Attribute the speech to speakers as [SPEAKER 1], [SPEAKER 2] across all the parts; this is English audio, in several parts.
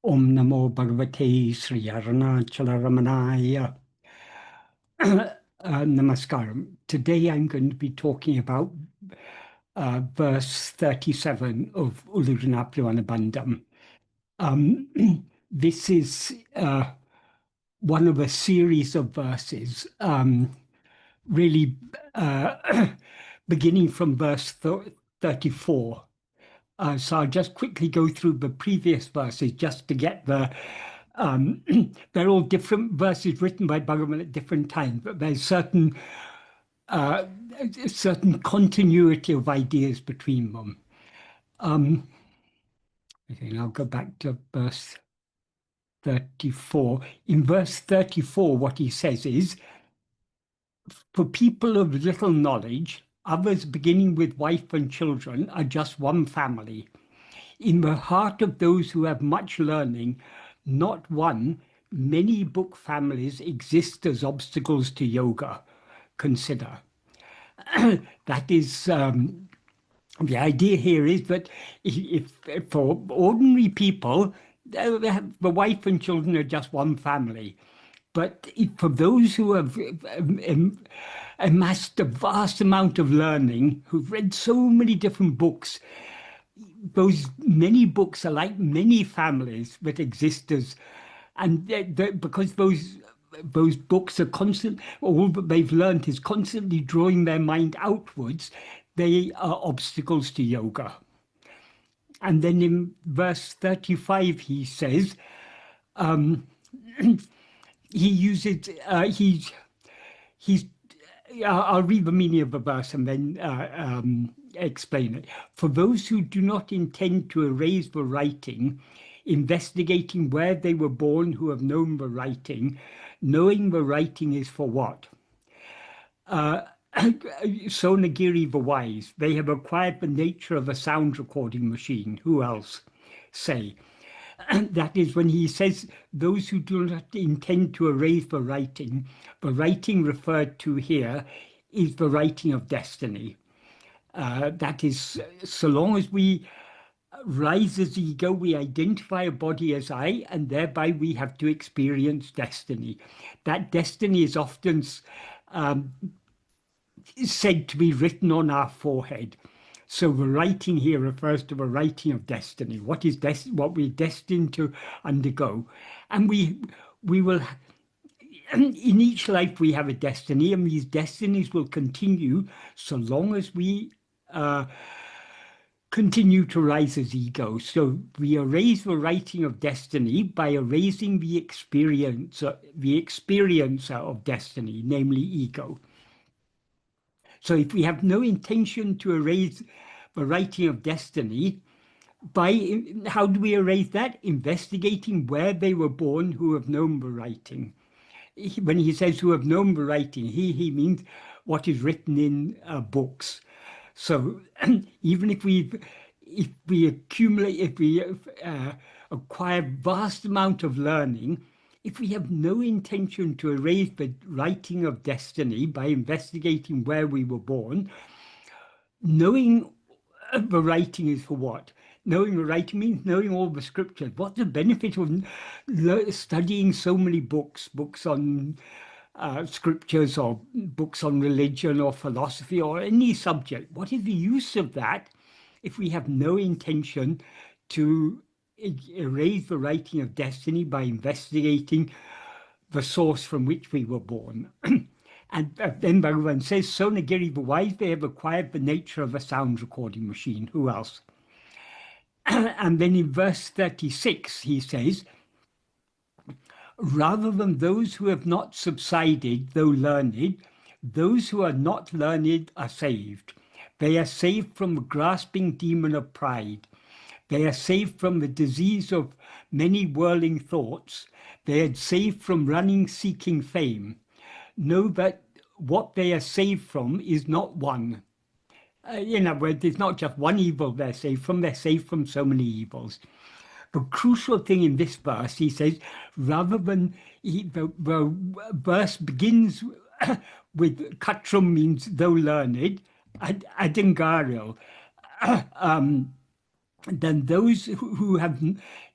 [SPEAKER 1] Om Namo Bhagavate Sri Ramanaya. Namaskaram. Today I'm going to be talking about verse 37 of Uḷḷadu Nāṛpadu Anubandham. This is one of a series of verses, really beginning from verse 34. So I'll just quickly go through the previous verses just to get the they're all different verses written by Bhagavan at different times, but there's certain continuity of ideas between them. I think I'll go back to verse 34. In verse 34, what he says is, for people of little knowledge, others beginning with wife and children are just one family. In the heart of those who have much learning, not one, many book families exist as obstacles to yoga. Consider. That is, the idea here is that if for ordinary people, the wife and children are just one family. But for those who have amassed a vast amount of learning, who've read so many different books, those many books are like many families that exist as, and because those books are constant, all that they've learned is constantly drawing their mind outwards, they are obstacles to yoga. And then in verse 35, he says, he uses, I'll read the meaning of the verse and then explain it. For those who do not intend to erase the writing, investigating where they were born who have known the writing, knowing the writing is for what? Sonagiri the wise, they have acquired the nature of a sound recording machine. Who else? Say. That is when he says those who do not intend to erase the writing referred to here is the writing of destiny. That is, so long as we rise as ego, we identify a body as I, and thereby we have to experience destiny. That destiny is often said to be written on our forehead. So the writing here refers to the writing of destiny. What is what we're destined to undergo, and we will. In each life we have a destiny, and these destinies will continue so long as we continue to rise as ego. So we erase the writing of destiny by erasing the experiencer of destiny, namely ego. So if we have no intention to erase the writing of destiny, how do we erase that? Investigating where they were born who have known the writing. When he says who have known the writing, he means what is written in books. So even if we acquire vast amount of learning, if we have no intention to erase the writing of destiny by investigating where we were born, knowing the writing is for what? Knowing the writing means knowing all the scriptures. What's the benefit of studying so many books on scriptures or books on religion or philosophy or any subject? What is the use of that if we have no intention to erase the writing of destiny by investigating the source from which we were born? And then Bhagavan says, Sonagiri the wise, they have acquired the nature of a sound recording machine. Who else? And then in verse 36, he says, rather than those who have not subsided, though learned, those who are not learned are saved. They are saved from the grasping demon of pride. They are saved from the disease of many whirling thoughts. They are saved from running, seeking fame. Know that what they are saved from is not one. In other words, it's not just one evil they're saved from so many evils. The crucial thing in this verse, he says, rather than the verse begins with katram means though learned, adangaril. then those who have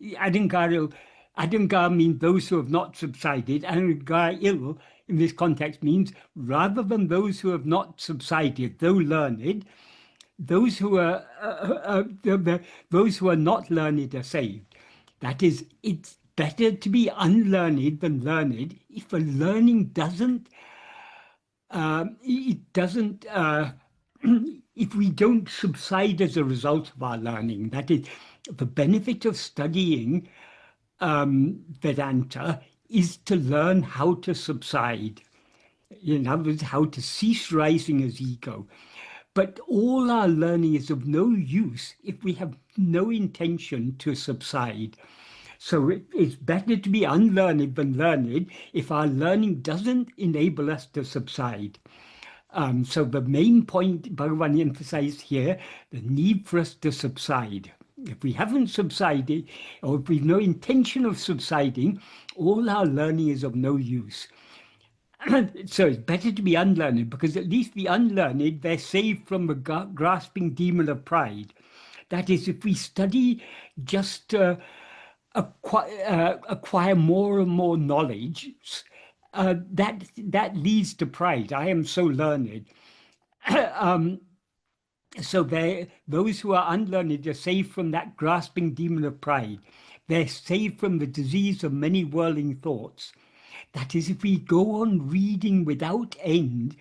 [SPEAKER 1] Adangara means those who have not subsided. Adangara il in this context means rather than those who have not subsided, though learned, those who are those who are not learned are saved. That is, it's better to be unlearned than learned if a learning doesn't it doesn't if we don't subside as a result of our learning. That is, the benefit of studying Vedanta is to learn how to subside. In other words, how to cease rising as ego. But all our learning is of no use if we have no intention to subside. So it's better to be unlearned than learned if our learning doesn't enable us to subside. So the main point Bhagavan emphasized here, the need for us to subside. If we haven't subsided, or if we've no intention of subsiding, all our learning is of no use. So it's better to be unlearned, because at least the unlearned, they're saved from the grasping demon of pride. That is, if we study just to acquire more and more knowledge, that leads to pride. I am so learned. So those who are unlearned are saved from that grasping demon of pride. They're saved from the disease of many whirling thoughts. That is, if we go on reading without end,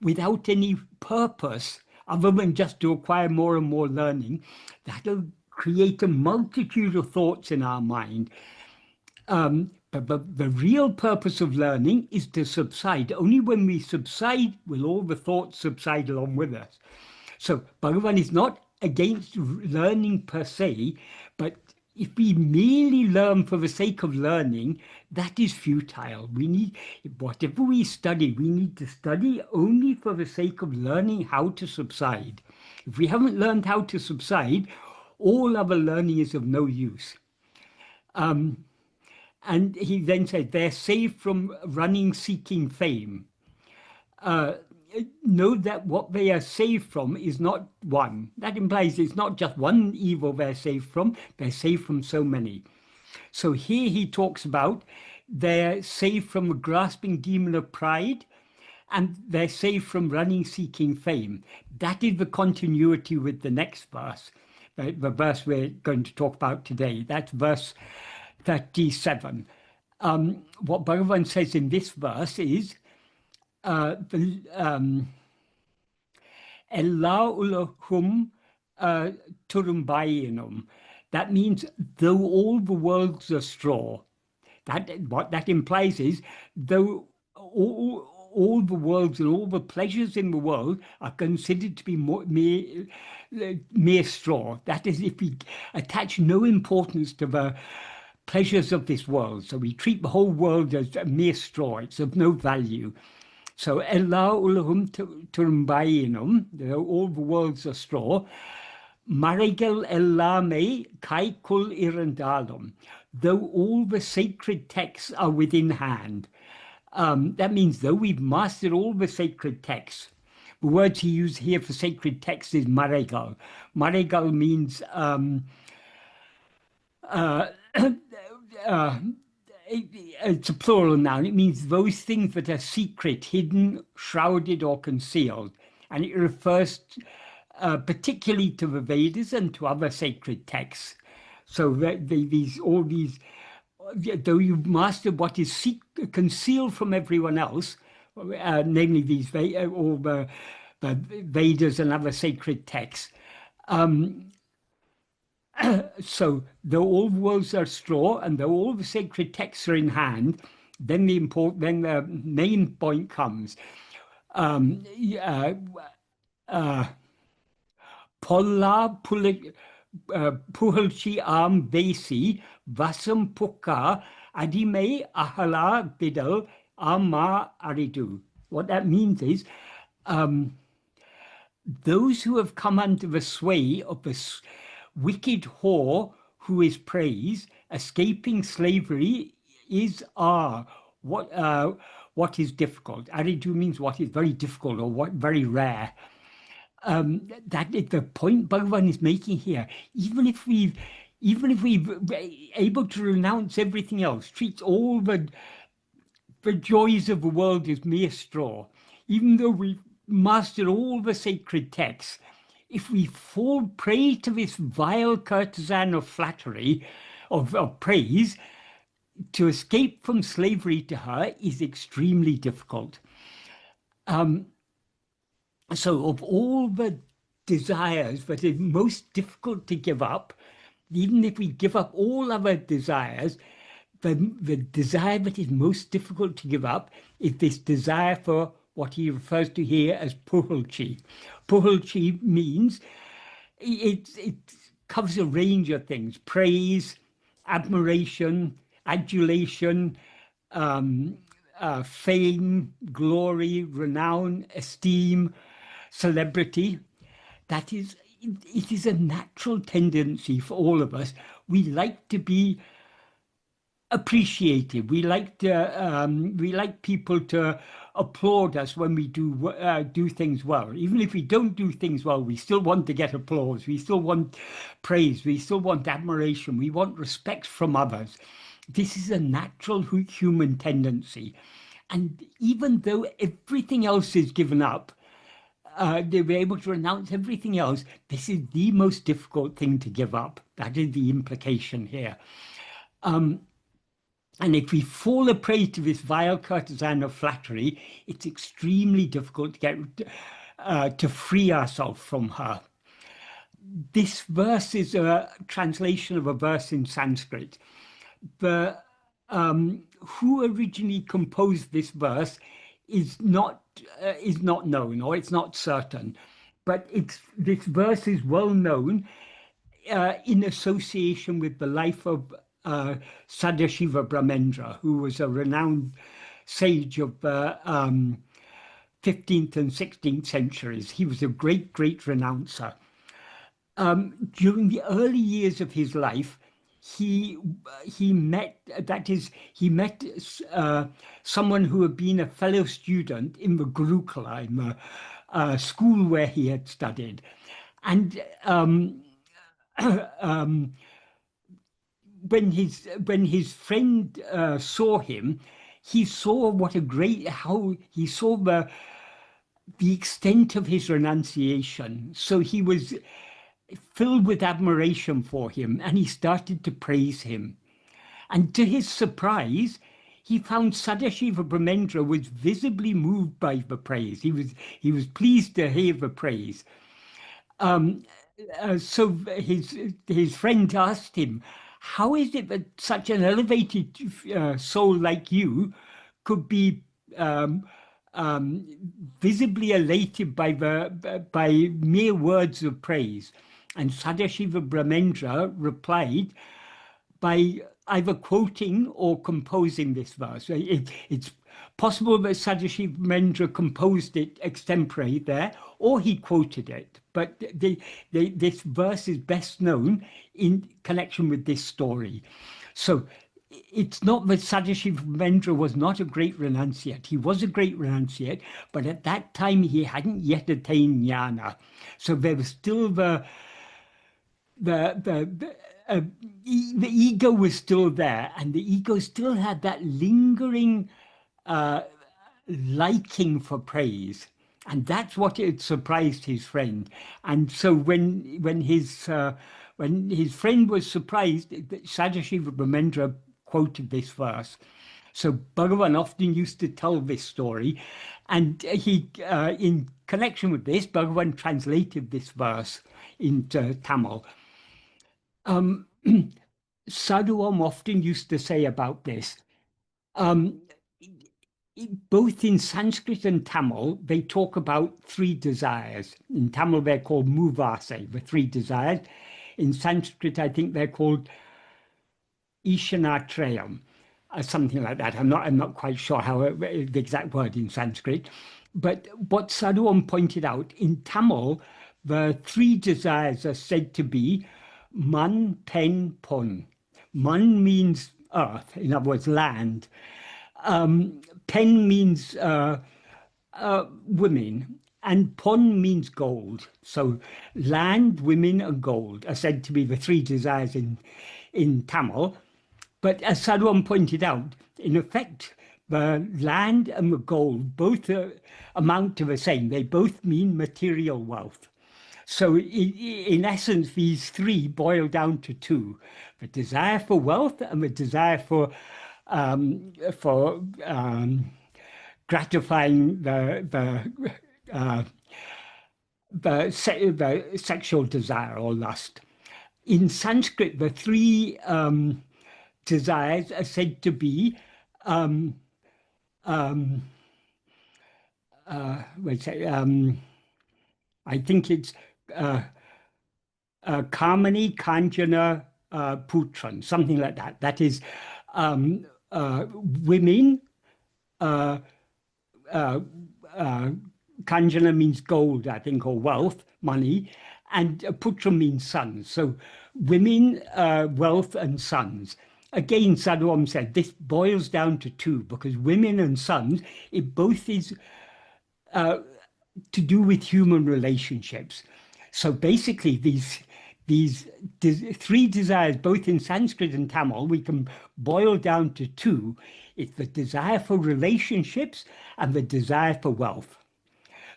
[SPEAKER 1] without any purpose, other than just to acquire more and more learning, that'll create a multitude of thoughts in our mind. But the real purpose of learning is to subside. Only when we subside will all the thoughts subside along with us. So Bhagavan is not against learning per se, but if we merely learn for the sake of learning, that is futile. We need, whatever we need to study only for the sake of learning how to subside. If we haven't learned how to subside, all other learning is of no use. And he then said, they're saved from running, seeking fame. Know that what they are saved from is not one. That implies it's not just one evil they're saved from so many. So here he talks about they're saved from a grasping demon of pride, and they're saved from running, seeking fame. That is the continuity with the next verse, the verse we're going to talk about today. That's verse 37. What Bhagavan says in this verse is, Ella ulahum turumbayinum. That means, though all the worlds are straw. What that implies is, though all the worlds and all the pleasures in the world are considered to be mere straw. That is, if we attach no importance to the pleasures of this world, so we treat the whole world as a mere straw, it's of no value. So Ella ulahum turumbayinum, all the worlds are straw. Marigal ellame kaikul irandalum, though all the sacred texts are within hand. That means though we've mastered all the sacred texts, the words he used here for sacred texts is marigal. Marigal means it's a plural noun. It means those things that are secret, hidden, shrouded, or concealed. And it refers particularly to the Vedas and to other sacred texts. So all these, though you've mastered what is concealed from everyone else, namely all the Vedas and other sacred texts, so though all worlds are straw and though all the sacred texts are in hand, then the main point comes. Polla puhalchi am vesi vasam pukka adime ahala bidal amma aridu. What that means is, those who have come under the sway of the wicked whore who is praised, escaping slavery is what is difficult. Aridu means what is very difficult or what very rare. that is the point Bhagavan is making here. Even if we're able to renounce everything else, treat all the joys of the world as mere straw, even though we've mastered all the sacred texts, if we fall prey to this vile courtesan of flattery, of praise, to escape from slavery to her is extremely difficult. So of all the desires that is most difficult to give up, even if we give up all other desires, the desire that is most difficult to give up is this desire for what he refers to here as puhulchi. Puhulchi means it covers a range of things: praise, admiration, adulation, fame, glory, renown, esteem, celebrity. That is, it is a natural tendency for all of us. We like to be appreciated. We like people to applaud us when we do things well. Even if we don't do things well, we still want to get applause. We still want praise. We still want admiration. We want respect from others. This is a natural human tendency. And even though everything else is given up, they were able to renounce everything else, this is the most difficult thing to give up. That is the implication here. And if we fall a prey to this vile courtesan of flattery, it's extremely difficult to get to free ourselves from her. This verse is a translation of a verse in Sanskrit. The who originally composed this verse is not known, or it's not certain, but this verse is well known in association with the life of Sadashiva Brahmendra, who was a renowned sage of the 15th and 16th centuries. He was a great renouncer. During the early years of his life, he met someone who had been a fellow student in the Gurukula, in the school where he had studied, and when his friend saw him, he saw how he saw the extent of his renunciation. So he was filled with admiration for him, and he started to praise him. And to his surprise, he found Sadashiva Brahmendra was visibly moved by the praise. He was pleased to hear the praise. So his friend asked him, how is it that such an elevated soul like you could be visibly elated by mere words of praise? And Sadashiva Brahmendra replied by either quoting or composing this verse. It's possible that Sadashiva Brahmendra composed it extempore there, or he quoted it. But this verse is best known in connection with this story. So it's not that Sadashiva Brahmendra was not a great renunciate. He was a great renunciate, but at that time he hadn't yet attained jnana. So there was still the ego was still there, and the ego still had that lingering liking for praise, and that's what had surprised his friend. And so when his friend was surprised, Sadashiva Brahmendra quoted this verse. So Bhagavan often used to tell this story, and he in connection with this, Bhagavan translated this verse into Tamil. Sadhu Om often used to say about this, both in Sanskrit and Tamil, they talk about three desires. In Tamil, they're called muvase, the three desires. In Sanskrit, I think they're called Ishanatrayam, something like that. I'm not quite sure how the exact word in Sanskrit. But what Sadhu Om pointed out, in Tamil, the three desires are said to be Man, Pen, Pon. Man means earth, in other words, land. Pen means women, And pon means gold. So land, women, and gold are said to be the three desires in Tamil. But as Sadhu Om pointed out, in effect, the land and the gold both amount to the same. They both mean material wealth. So in essence, these three boil down to two: the desire for wealth and the desire for gratifying uh, the sexual desire or lust. In Sanskrit, the three desires are said to be let's say, I think it's Kamani, Kanjana, Putran, something like that. That is women. Kanjana means gold, I think, or wealth, money, and Putra means sons. So women, wealth, and sons. Again, Sadhu Om said this boils down to two, because women and sons, it both is to do with human relationships. So basically, these three desires, both in Sanskrit and Tamil, we can boil down to two. It's the desire for relationships and the desire for wealth.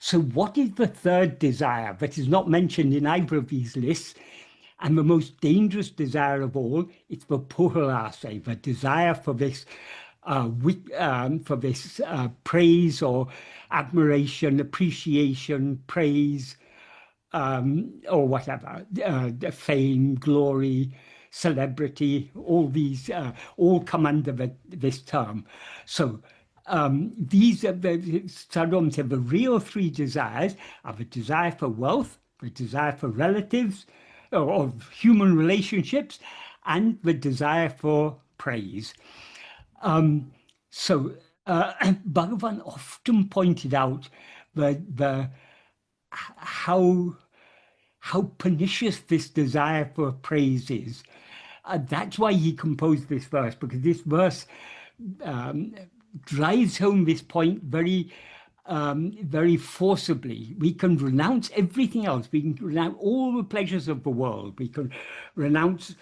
[SPEAKER 1] So what is the third desire that is not mentioned in either of these lists? And the most dangerous desire of all, it's the puhalase, the desire for this praise or admiration, appreciation, praise, or whatever, fame, glory, celebrity, all these all come under this term. So these are Sadhu Om said the real three desires are the desire for wealth, the desire for relatives or human relationships, and the desire for praise. Bhagavan often pointed out how pernicious this desire for praise is. That's why he composed this verse, because this verse drives home this point very forcibly. We can renounce everything else. We can renounce all the pleasures of the world. We can renounce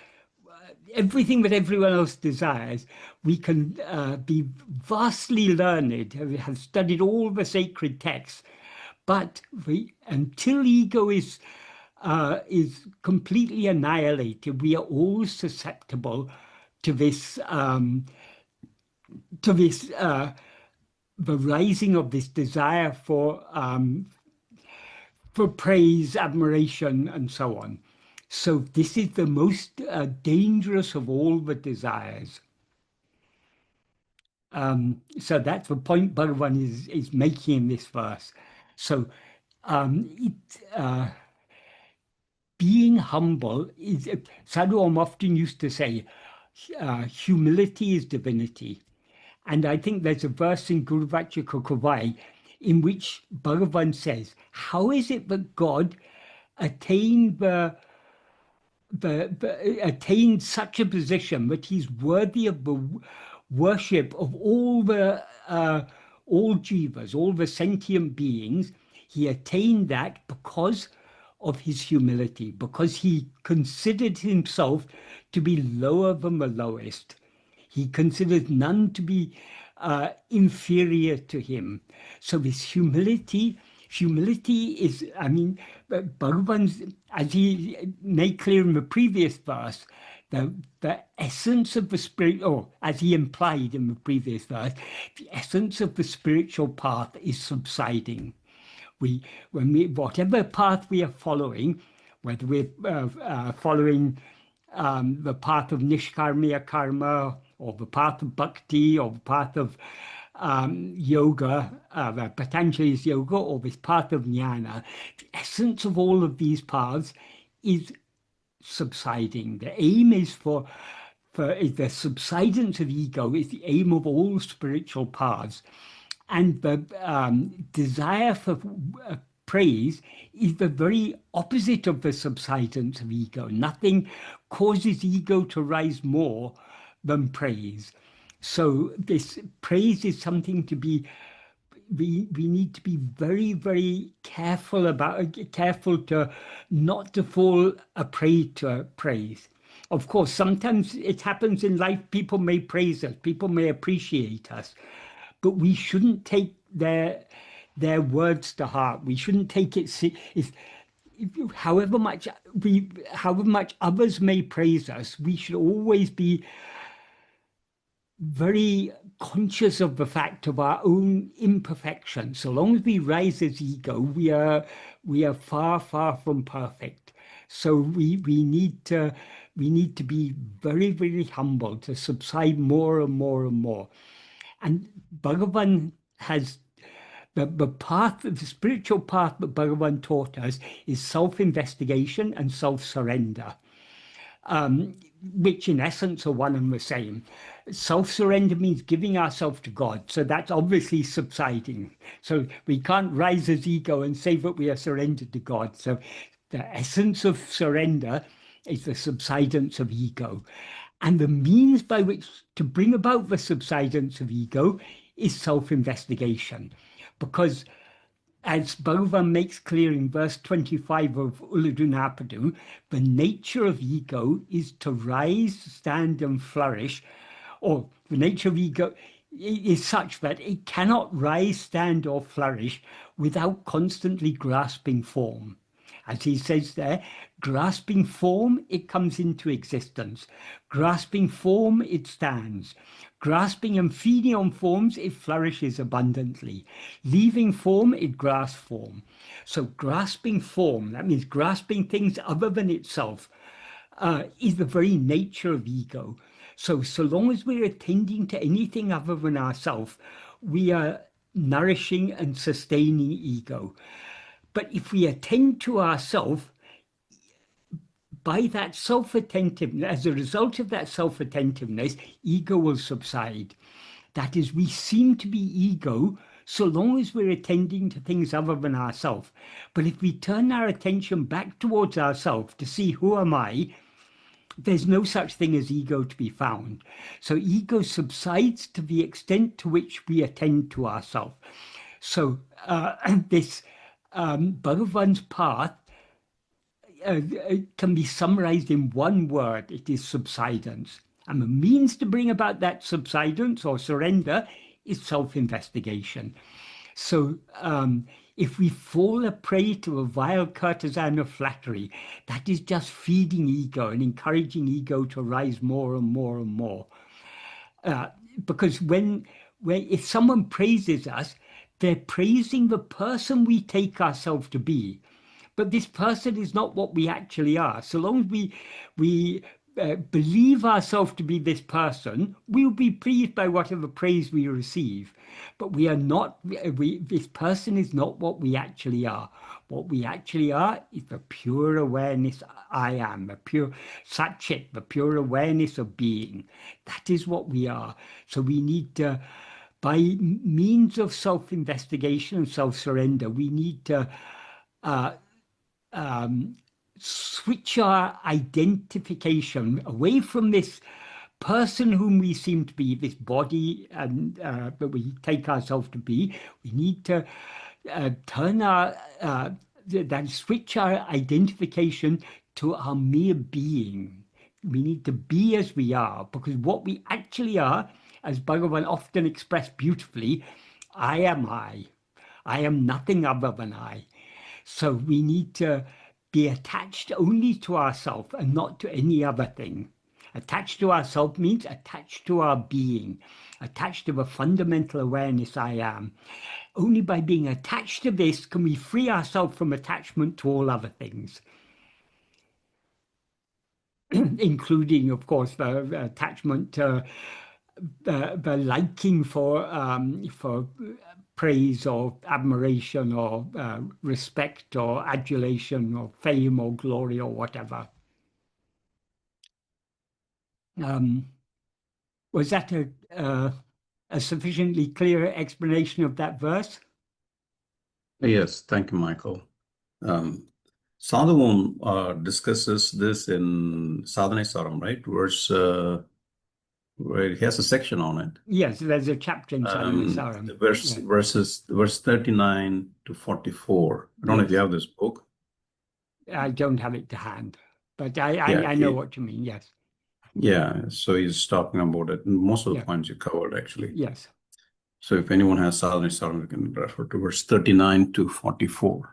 [SPEAKER 1] everything that everyone else desires. We can be vastly learned, have studied all the sacred texts, but until ego is completely annihilated, we are always susceptible to the rising of this desire for praise, admiration, and so on. So this is the most dangerous of all the desires. So that's the point Bhagavan is making in this verse. So being humble is, Sadhu Om often used to say, humility is divinity. And I think there's a verse in Guru Vachaka Kavai in which Bhagavan says, how is it that God attained attained such a position that he's worthy of the worship of all jivas, all the sentient beings? He attained that because of his humility, because he considered himself to be lower than the lowest. He considered none to be inferior to him. So this humility is, I mean, Bhagavan's, as he made clear in the previous verse, the essence of the spirit, or as he implied in the previous verse, the essence of the spiritual path is subsiding. Whatever path we are following, whether we're following the path of nishkarmiya karma, or the path of bhakti, or the path of yoga, Patanjali's yoga, or this path of jnana, the essence of all of these paths is subsiding. The aim is for the subsidence of ego is the aim of all spiritual paths. And the desire for praise is the very opposite of the subsidence of ego. Nothing causes ego to rise more than praise. So this praise is something to be we need to be very, very careful to not to fall a prey to praise. Of course, sometimes it happens in life. People may praise us, people may appreciate us, but we shouldn't take their words to heart. We shouldn't take it. If however much others may praise us, we should always be very conscious of the fact of our own imperfection. So long as we rise as ego, we are far, far from perfect. So we need to be very, very humble, to subside more and more and more. And Bhagavan has the path, the spiritual path that Bhagavan taught us is self-investigation and self-surrender, which in essence are one and the same. Self-surrender means giving ourselves to God. So that's obviously subsiding. So we can't rise as ego and say that we are surrendered to God. So the essence of surrender is the subsidence of ego. And the means by which to bring about the subsidence of ego is self-investigation. Because as Bhagavan makes clear in verse 25 of Uḷḷadu Nāṛpadu, the nature of ego is to rise, stand, and flourish, or the nature of ego is such that it cannot rise, stand, or flourish without constantly grasping form. As he says there, grasping form, it comes into existence. Grasping form, it stands. Grasping and feeding on forms, it flourishes abundantly. Leaving form, it grasps form. So grasping form, that means grasping things other than itself, is the very nature of ego. So long as we're attending to anything other than ourself, we are nourishing and sustaining ego. But if we attend to ourself, by that self-attentiveness, as a result of that self-attentiveness, ego will subside. That is, we seem to be ego so long as we're attending to things other than ourselves. But if we turn our attention back towards ourselves to see who am I, there's no such thing as ego to be found. So ego subsides to the extent to which we attend to ourselves. So this Bhagavan's path can be summarized in one word. It is subsidence. And the means to bring about that subsidence or surrender is self-investigation. So if we fall a prey to a vile courtesan of flattery, that is just feeding ego and encouraging ego to rise more and more and more. Because if someone praises us, they're praising the person we take ourselves to be. But this person is not what we actually are. So long as we believe ourselves to be this person, we'll be pleased by whatever praise we receive. But we are not, this person is not what we actually are. What we actually are is the pure awareness I am, the pure Satchit, the pure awareness of being. That is what we are. So we need to, by means of self-investigation and self-surrender, we need to switch our identification away from this person whom we seem to be, this body and that we take ourselves to be. We need to switch our identification to our mere being. We need to be as we are, because what we actually are, as Bhagavan often expressed beautifully, I am I. I am nothing other than I. So we need to be attached only to ourselves and not to any other thing. Attached to ourselves means attached to our being, attached to the fundamental awareness I am. Only by being attached to this can we free ourselves from attachment to all other things, including, of course, the attachment to the liking for praise or admiration or respect or adulation or fame or glory or whatever. Was that a sufficiently clear explanation of that verse?
[SPEAKER 2] Yes, thank you, Michael. Sadhu Om discusses this in Sadhana Saram, right? Verse where he has a section on it.
[SPEAKER 1] Yes, there's a chapter in Sadhu
[SPEAKER 2] Verse 39 to 44. I don't know if you have this book.
[SPEAKER 1] I don't have it to hand, but I
[SPEAKER 2] Yeah,
[SPEAKER 1] know what you mean. Yes.
[SPEAKER 2] Yeah, so he's talking about it. Most of the
[SPEAKER 1] Yeah.
[SPEAKER 2] points you covered, actually.
[SPEAKER 1] Yes.
[SPEAKER 2] So if anyone has Sadhu, we can refer to verse 39 to 44.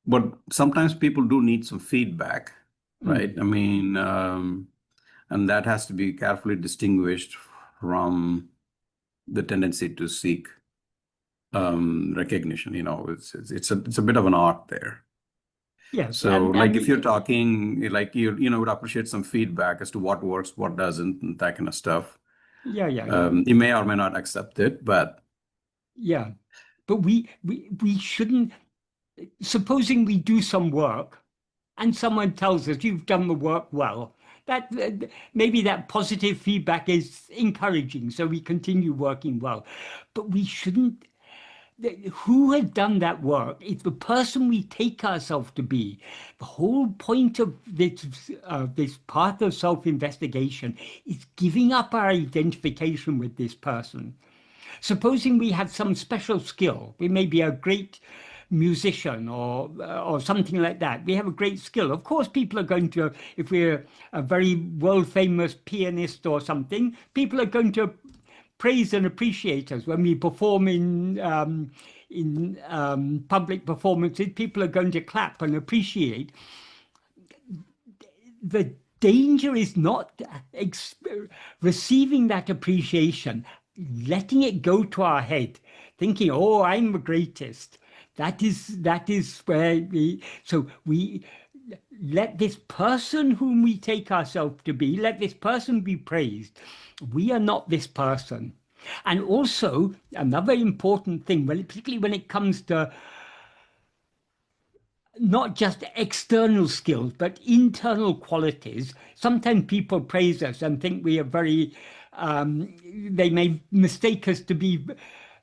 [SPEAKER 2] But sometimes people do need some feedback, right? I mean, and that has to be carefully distinguished from the tendency to seek recognition. You know, it's a bit of an art there.
[SPEAKER 1] Yes.
[SPEAKER 2] So, like, if you're talking, like, you would appreciate some feedback as to what works, what doesn't, and that kind of stuff.
[SPEAKER 1] Yeah.
[SPEAKER 2] You may or may not accept it, but
[SPEAKER 1] yeah. But we shouldn't. Supposing we do some work, and someone tells us you've done the work well. That maybe that positive feedback is encouraging, so we continue working well. But we shouldn't. Who has done that work? It's the person we take ourselves to be. The whole point of this path of self-investigation is giving up our identification with this person. Supposing we have some special skill, we may be a great musician or something like that. We have a great skill. Of course, people are going to, if we're a very world famous pianist or something, people are going to praise and appreciate us when we perform in public performances. People are going to clap and appreciate. The danger is not receiving that appreciation, letting it go to our head, thinking, "Oh, I'm the greatest." That is where we let this person whom we take ourselves to be, let this person be praised. We are not this person. And also another important thing, particularly when it comes to not just external skills, but internal qualities. Sometimes people praise us and think we are they may mistake us to be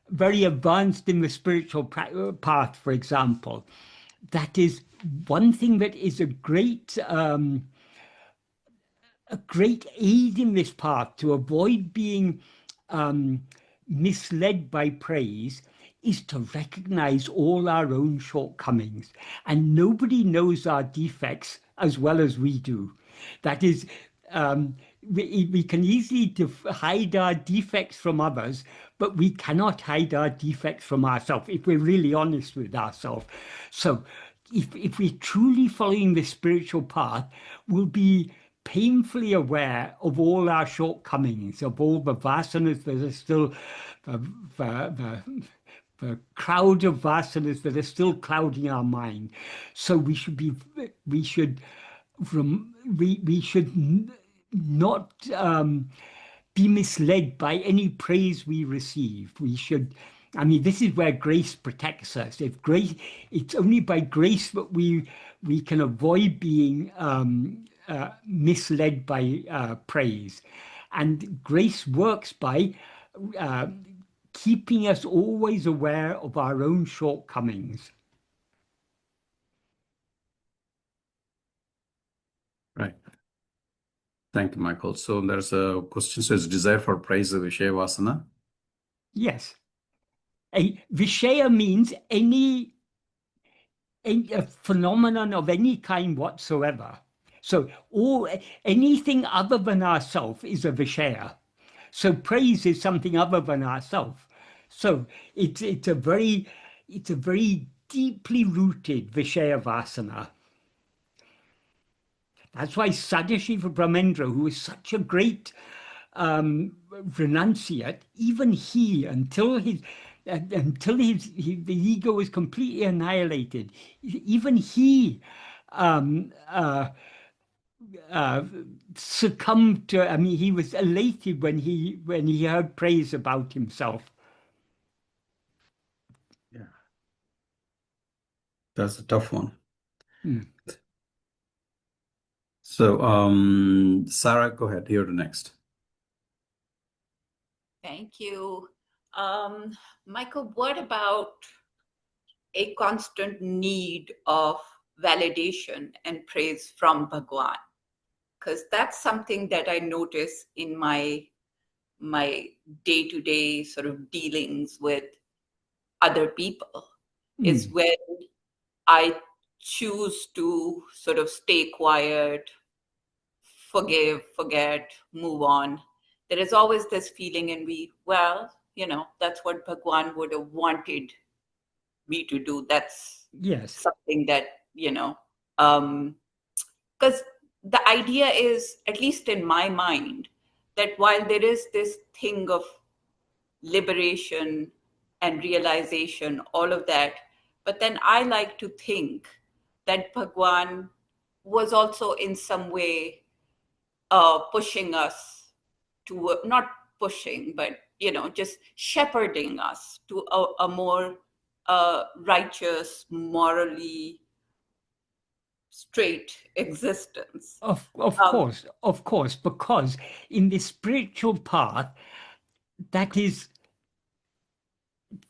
[SPEAKER 1] very advanced in the spiritual path, for example. That is one thing that is a great aid in this path to avoid being misled by praise, is to recognize all our own shortcomings. And nobody knows our defects as well as we do. That is, we can easily hide our defects from others, but we cannot hide our defects from ourselves if we're really honest with ourselves. So if we're truly following the spiritual path, we'll be painfully aware of all our shortcomings, of all the vasanas that are still, the crowd of vasanas that are still clouding our mind. So we should not be misled by any praise we receive. I mean, this is where grace protects us. It's only by grace that we can avoid being misled by praise. And grace works by keeping us always aware of our own shortcomings.
[SPEAKER 2] right. Thank you, Michael. So there's a question, says desire for praise of Vishaya Vasana.
[SPEAKER 1] Yes. A Vishaya means any a phenomenon of any kind whatsoever. So anything other than ourself is a Vishaya. So praise is something other than ourself. So it's a very deeply rooted Vishaya Vasana. That's why Sadashiva Brahmendra, who is such a great renunciate, even he, until the ego is completely annihilated, even he succumbed to. I mean, he was elated when he heard praise about himself.
[SPEAKER 2] Yeah, that's a tough one. So, Sarah, go ahead. You're the next.
[SPEAKER 3] Thank you. Michael, what about a constant need of validation and praise from Bhagwan. Because that's something that I notice in my day-to-day sort of dealings with other people, is when I choose to sort of stay quiet, forgive, forget, move on. There is always this feeling in me, well, that's what Bhagwan would have wanted me to do. That's something that, because the idea is, at least in my mind, that while there is this thing of liberation and realization, all of that, but then I like to think that Bhagwan was also in some way pushing us to, not pushing, but just shepherding us to a more righteous, morally straight existence.
[SPEAKER 1] Of course, because in the spiritual path, that is,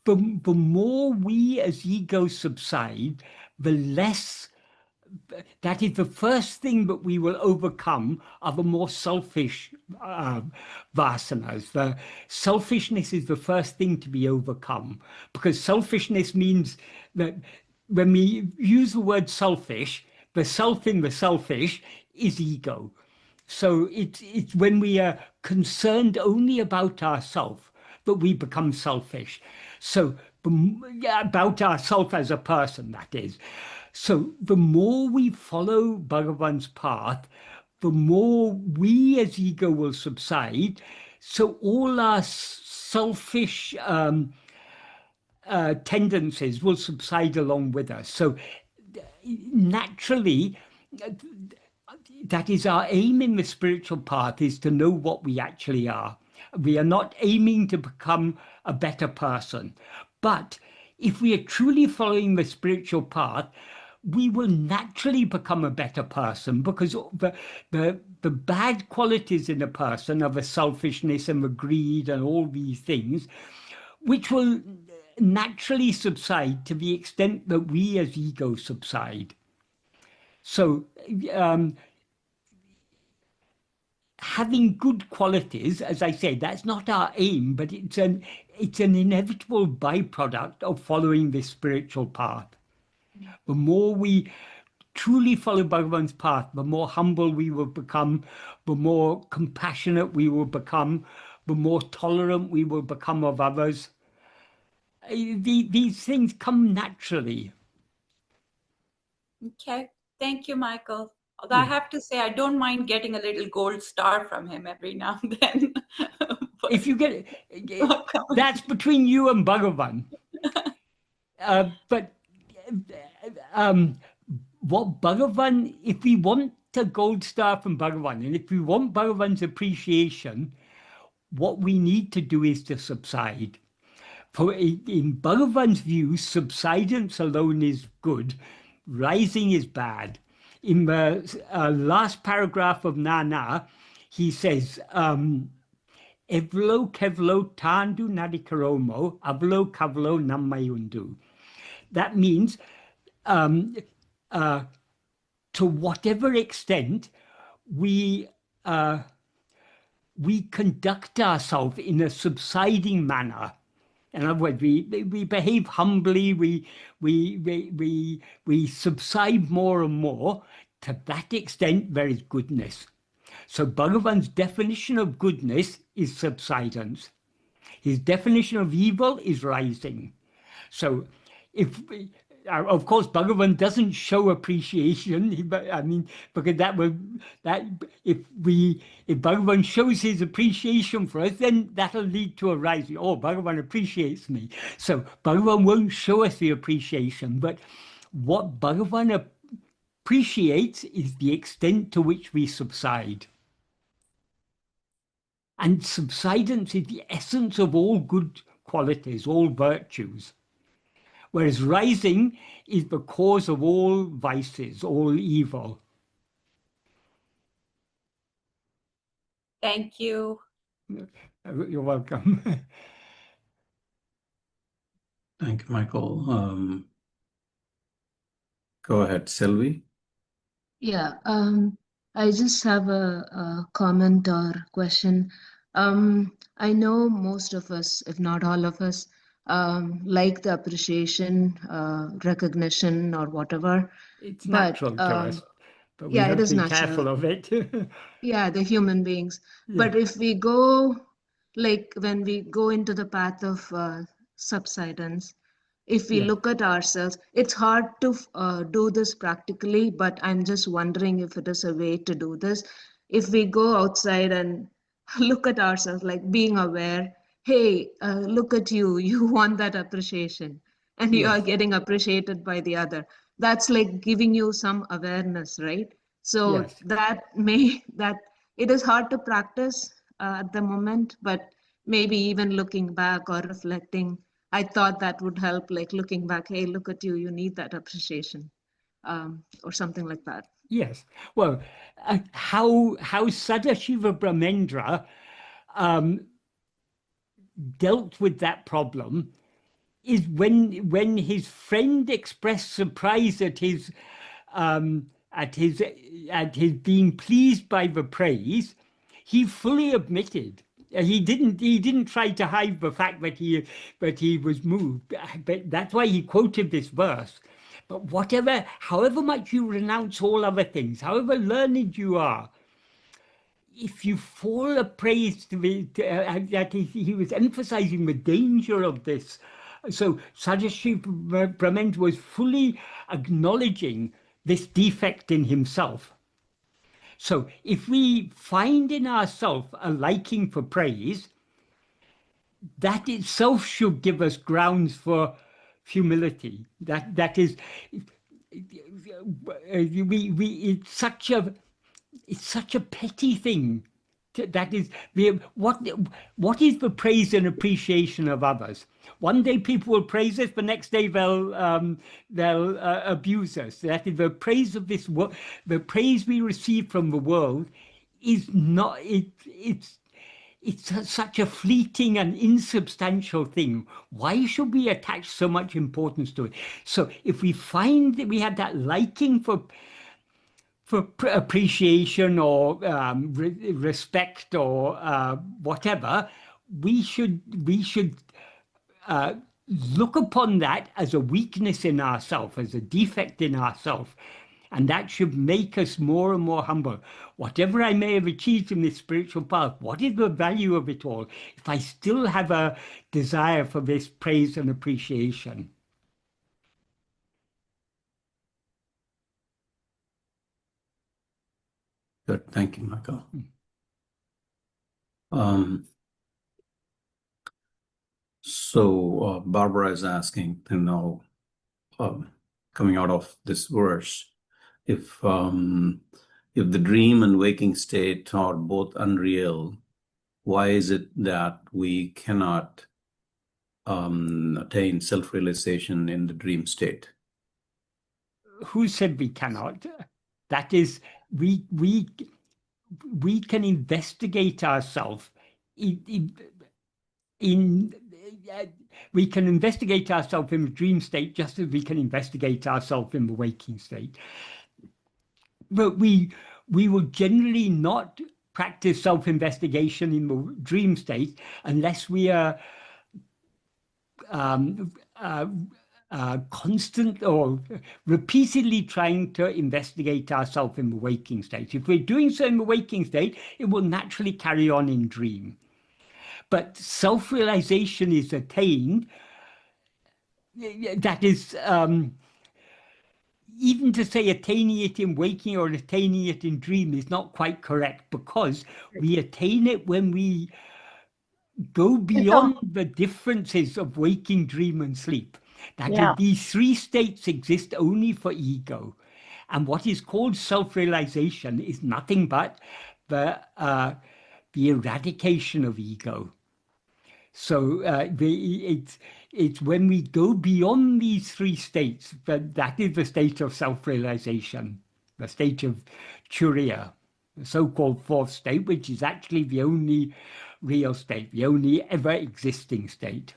[SPEAKER 1] the more we as ego subside, the less, that is the first thing that we will overcome are the more selfish vasanas. The selfishness is the first thing to be overcome, because selfishness means that when we use the word selfish, the self in the selfish is ego. So it's when we are concerned only about ourselves that we become selfish. So about ourselves as a person, that is. So the more we follow Bhagavan's path, the more we as ego will subside. So all our selfish tendencies will subside along with us. So naturally, that is our aim in the spiritual path, is to know what we actually are. We are not aiming to become a better person. But if we are truly following the spiritual path, we will naturally become a better person, because the bad qualities in a person are the selfishness and the greed and all these things, which will naturally subside to the extent that we as ego subside. So having good qualities, as I say, that's not our aim, but it's an inevitable byproduct of following this spiritual path. The more we truly follow Bhagavan's path, the more humble we will become, the more compassionate we will become, the more tolerant we will become of others. These things come naturally.
[SPEAKER 3] Okay. Thank you, Michael. Although I have to say, I don't mind getting a little gold star from him every now and then.
[SPEAKER 1] If you get that's between you and Bhagavan. But what Bhagavan, if we want a gold star from Bhagavan, and if we want Bhagavan's appreciation, what we need to do is to subside. For in Bhagavan's view, subsidence alone is good, rising is bad. In the last paragraph of Nana, he says, Evlo kevlo tandu nadikaromo, avlo kavlo nammayundu. That means to whatever extent we conduct ourselves in a subsiding manner. In other words, we behave humbly, we subside more and more. To that extent, there is goodness. So Bhagavan's definition of goodness is subsidence. His definition of evil is rising. So if of course, Bhagavan doesn't show appreciation. Because if Bhagavan shows his appreciation for us, then that'll lead to a rising. Oh, Bhagavan appreciates me. So Bhagavan won't show us the appreciation. But what Bhagavan appreciates is the extent to which we subside. And subsidence is the essence of all good qualities, all virtues. Whereas rising is the cause of all vices, all evil.
[SPEAKER 3] Thank you.
[SPEAKER 1] You're welcome.
[SPEAKER 2] Thank you, Michael. Go ahead, Sylvie.
[SPEAKER 4] Yeah, I just have a comment or question. I know most of us, if not all of us, like the appreciation, recognition, or whatever.
[SPEAKER 1] It's
[SPEAKER 4] But
[SPEAKER 1] natural to us, but we
[SPEAKER 4] yeah, it
[SPEAKER 1] have
[SPEAKER 4] is
[SPEAKER 1] to be
[SPEAKER 4] natural.
[SPEAKER 1] careful of it.
[SPEAKER 4] Yeah, the human beings.
[SPEAKER 1] Yeah.
[SPEAKER 4] But if we go, like when we go into the path of subsidence, if we
[SPEAKER 1] Yeah.
[SPEAKER 4] look at ourselves, it's hard to do this practically, but I'm just wondering if it is a way to do this. If we go outside and look at ourselves, like being aware, hey, look at you, you want that appreciation, and you are
[SPEAKER 1] Yes.
[SPEAKER 4] getting appreciated by the other. That's like giving you some awareness, right? So
[SPEAKER 1] Yes.
[SPEAKER 4] that it is hard to practice at the moment, but maybe even looking back or reflecting, I thought that would help, like looking back, hey, look at you, you need that appreciation, or something like that.
[SPEAKER 1] Yes. Well, how Sadashiva Brahmendra dealt with that problem is when his friend expressed surprise at his at his being pleased by the praise, he fully admitted. He didn't try to hide the fact that he was moved. But that's why he quoted this verse. But whatever, however much you renounce all other things, however learned you are, if you fall a prey to that he was emphasizing the danger of this. So Sadashiv Brahmendra was fully acknowledging this defect in himself. So if we find in ourselves a liking for praise, that itself should give us grounds for humility. That is, it's such a petty thing. That is what is the praise and appreciation of others? One day people will praise us, the next day they'll abuse us. That is the praise of this world. The praise we receive from the world is not. It's such a fleeting and insubstantial thing. Why should we attach so much importance to it? So if we find that we have that liking for appreciation or respect or whatever, we should look upon that as a weakness in ourselves, as a defect in ourselves. And that should make us more and more humble. Whatever I may have achieved in this spiritual path, what is the value of it all if I still have a desire for this praise and appreciation?
[SPEAKER 2] Good. Thank you, Michael. So Barbara is asking to know, coming out of this verse, if the dream and waking state are both unreal, why is it that we cannot attain self-realization in the dream state?
[SPEAKER 1] Who said we cannot? That is, we can investigate ourselves we can investigate ourselves in the dream state just as we can investigate ourselves in the waking state. But we will generally not practice self-investigation in the dream state unless we are constant or repeatedly trying to investigate ourselves in the waking state. If we're doing so in the waking state, it will naturally carry on in dream. But self-realization is attained. That is, even to say attaining it in waking or attaining it in dream is not quite correct, because we attain it when we go beyond the differences of waking, dream, and sleep. That is, these three states exist only for ego. And what is called self-realization is nothing but the eradication of ego. So it's when we go beyond these three states, that is the state of self-realization, the state of Turiya, the so-called fourth state, which is actually the only real state, the only ever existing state.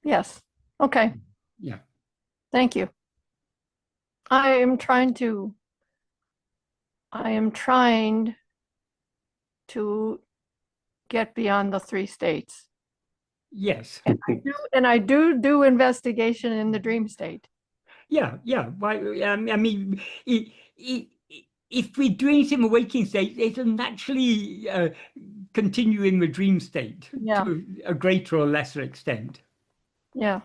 [SPEAKER 5] Yes. Okay.
[SPEAKER 1] Yeah.
[SPEAKER 5] Thank you. I am trying to get beyond the 3 states.
[SPEAKER 1] Yes.
[SPEAKER 5] And I do investigation in the dream state.
[SPEAKER 1] Yeah. Why? I mean, if we're doing some waking state, it'll naturally continue in the dream state to a greater or lesser extent.
[SPEAKER 5] Yeah.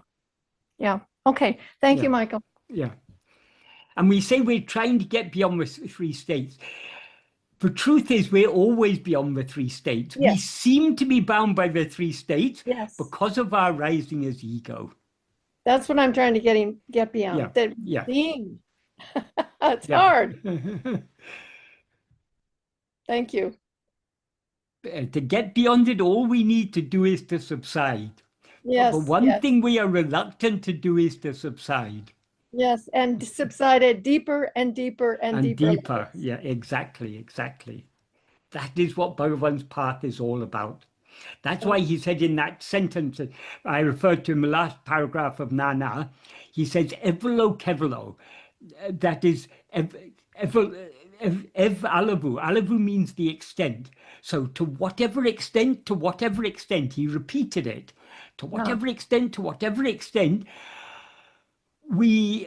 [SPEAKER 5] Okay. Thank you, Michael.
[SPEAKER 1] Yeah. And we say we're trying to get beyond the 3 states. The truth is, we're always beyond the 3 states.
[SPEAKER 5] Yes.
[SPEAKER 1] We seem to be bound by the 3 states because of our rising as ego.
[SPEAKER 5] That's what I'm trying to get beyond. Being. It's hard. Thank you.
[SPEAKER 1] To get beyond it, all we need to do is to subside.
[SPEAKER 5] Yes.
[SPEAKER 1] But one thing we are reluctant to do is to subside.
[SPEAKER 5] Yes, and subside it deeper and deeper and deeper.
[SPEAKER 1] Deeper. Yeah, exactly. That is what Bhagavan's path is all about. That's why he said in that sentence that I referred to in the last paragraph of Nana, he says, Evalo Kevalo. That is, Ev Alavu. Alavu means the extent. So to whatever extent, he repeated it. To whatever extent, we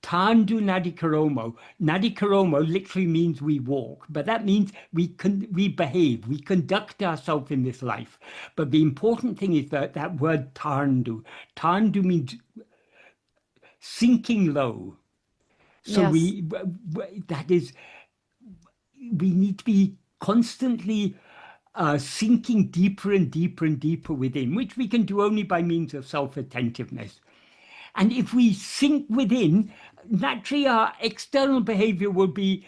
[SPEAKER 1] Tandu Nadikaromo. Nadikaromo literally means we walk, but that means we behave, we conduct ourselves in this life. But the important thing is that word Tandu. Tandu means sinking low. So we need to be constantly sinking deeper and deeper and deeper within, which we can do only by means of self-attentiveness. And if we sink within, naturally our external behavior will be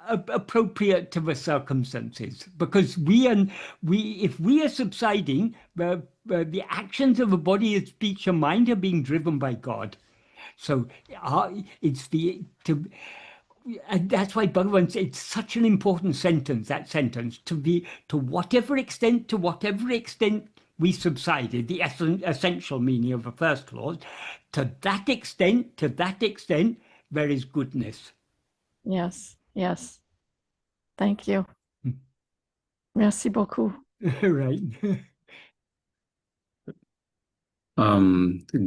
[SPEAKER 1] appropriate to the circumstances, because if we are subsiding, the actions of the body and speech and mind are being driven by God. So and that's why Bhagavan said it's such an important sentence, to whatever extent we subsided, the essential meaning of the first clause, to that extent, there is goodness.
[SPEAKER 5] Yes. Thank you. Merci beaucoup.
[SPEAKER 1] Right.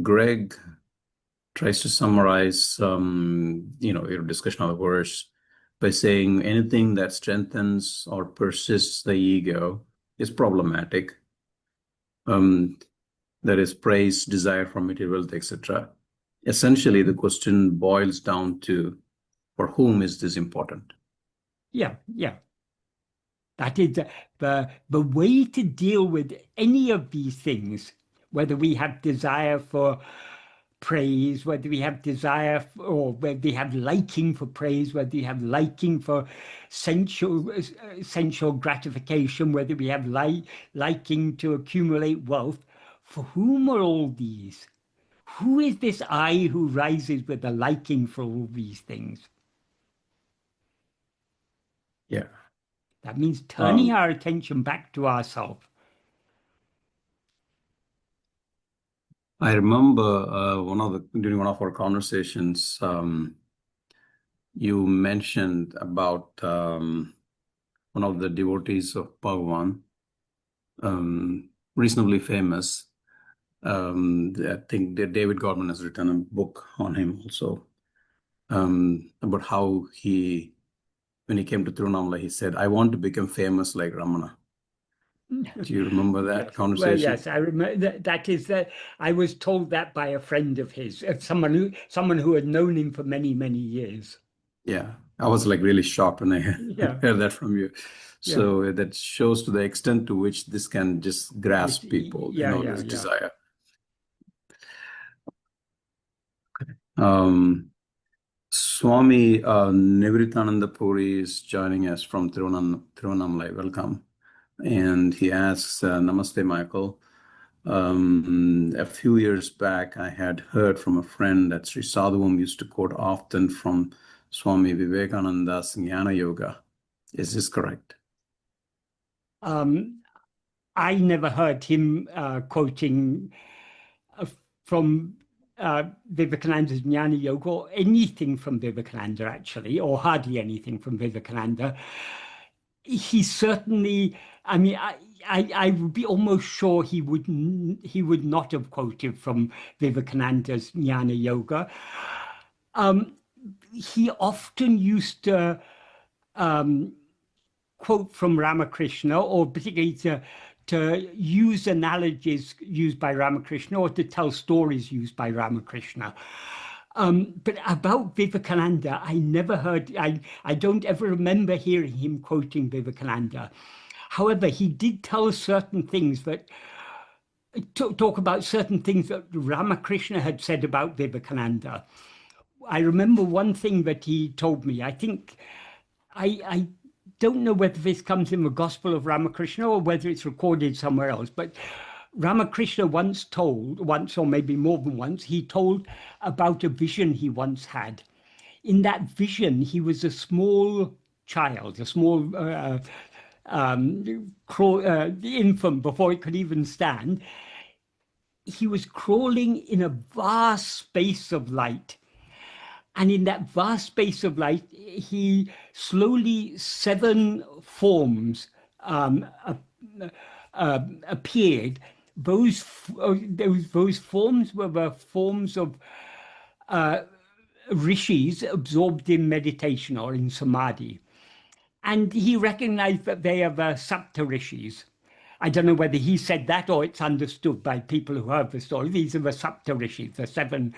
[SPEAKER 2] Greg tries to summarize, your discussion of the verse by saying anything that strengthens or persists the ego is problematic. That is praise, desire for material wealth, etc. Essentially, the question boils down to, for whom is this important?
[SPEAKER 1] Yeah. That is the way to deal with any of these things, whether we have desire for praise, whether we have desire or whether we have liking for praise, whether we have liking for sensual gratification, whether we have liking to accumulate wealth. For whom are all these? Who is this I who rises with a liking for all these things?
[SPEAKER 2] Yeah.
[SPEAKER 1] That means turning our attention back to ourselves.
[SPEAKER 2] I remember during one of our conversations, you mentioned about one of the devotees of Bhagavan, reasonably famous. I think that David Gorman has written a book on him also, about how when he came to Tirunamala, he said, I want to become famous like Ramana. Do you remember that conversation?
[SPEAKER 1] Well, yes, I remember that is that I was told that by a friend of his, someone who had known him for many, many years.
[SPEAKER 2] Yeah, I was like really shocked when I heard that from you. So that shows to the extent to which this can just grasp people, this desire. Swami Nivritananda Puri is joining us from Tirunamala. Welcome. And he asks, Namaste, Michael. A few years back, I had heard from a friend that Sri Sadhu Om used to quote often from Swami Vivekananda's Jnana Yoga. Is this correct?
[SPEAKER 1] I never heard him quoting from Vivekananda's Jnana Yoga, or anything from Vivekananda actually, or hardly anything from Vivekananda, he certainly, I mean, I would be almost sure he would not have quoted from Vivekananda's Jnana Yoga. He often used to quote from Ramakrishna, or particularly to use analogies used by Ramakrishna, or to tell stories used by Ramakrishna. But about Vivekananda, I never heard, I don't ever remember hearing him quoting Vivekananda. However, he did tell certain things that, talk about certain things that Ramakrishna had said about Vivekananda. I remember one thing that he told me. I think, I don't know whether this comes in the Gospel of Ramakrishna or whether it's recorded somewhere else, but Ramakrishna once, or maybe more than once, he told about a vision he once had. In that vision, he was a small child, a small infant before it could even stand. He was crawling in a vast space of light. And in that vast space of light, he slowly, 7 forms appeared. Those forms were the forms of rishis absorbed in meditation or in samadhi. And he recognized that they are the Sapta rishis. I don't know whether he said that or it's understood by people who heard the story. These are the Sapta rishis, the 7.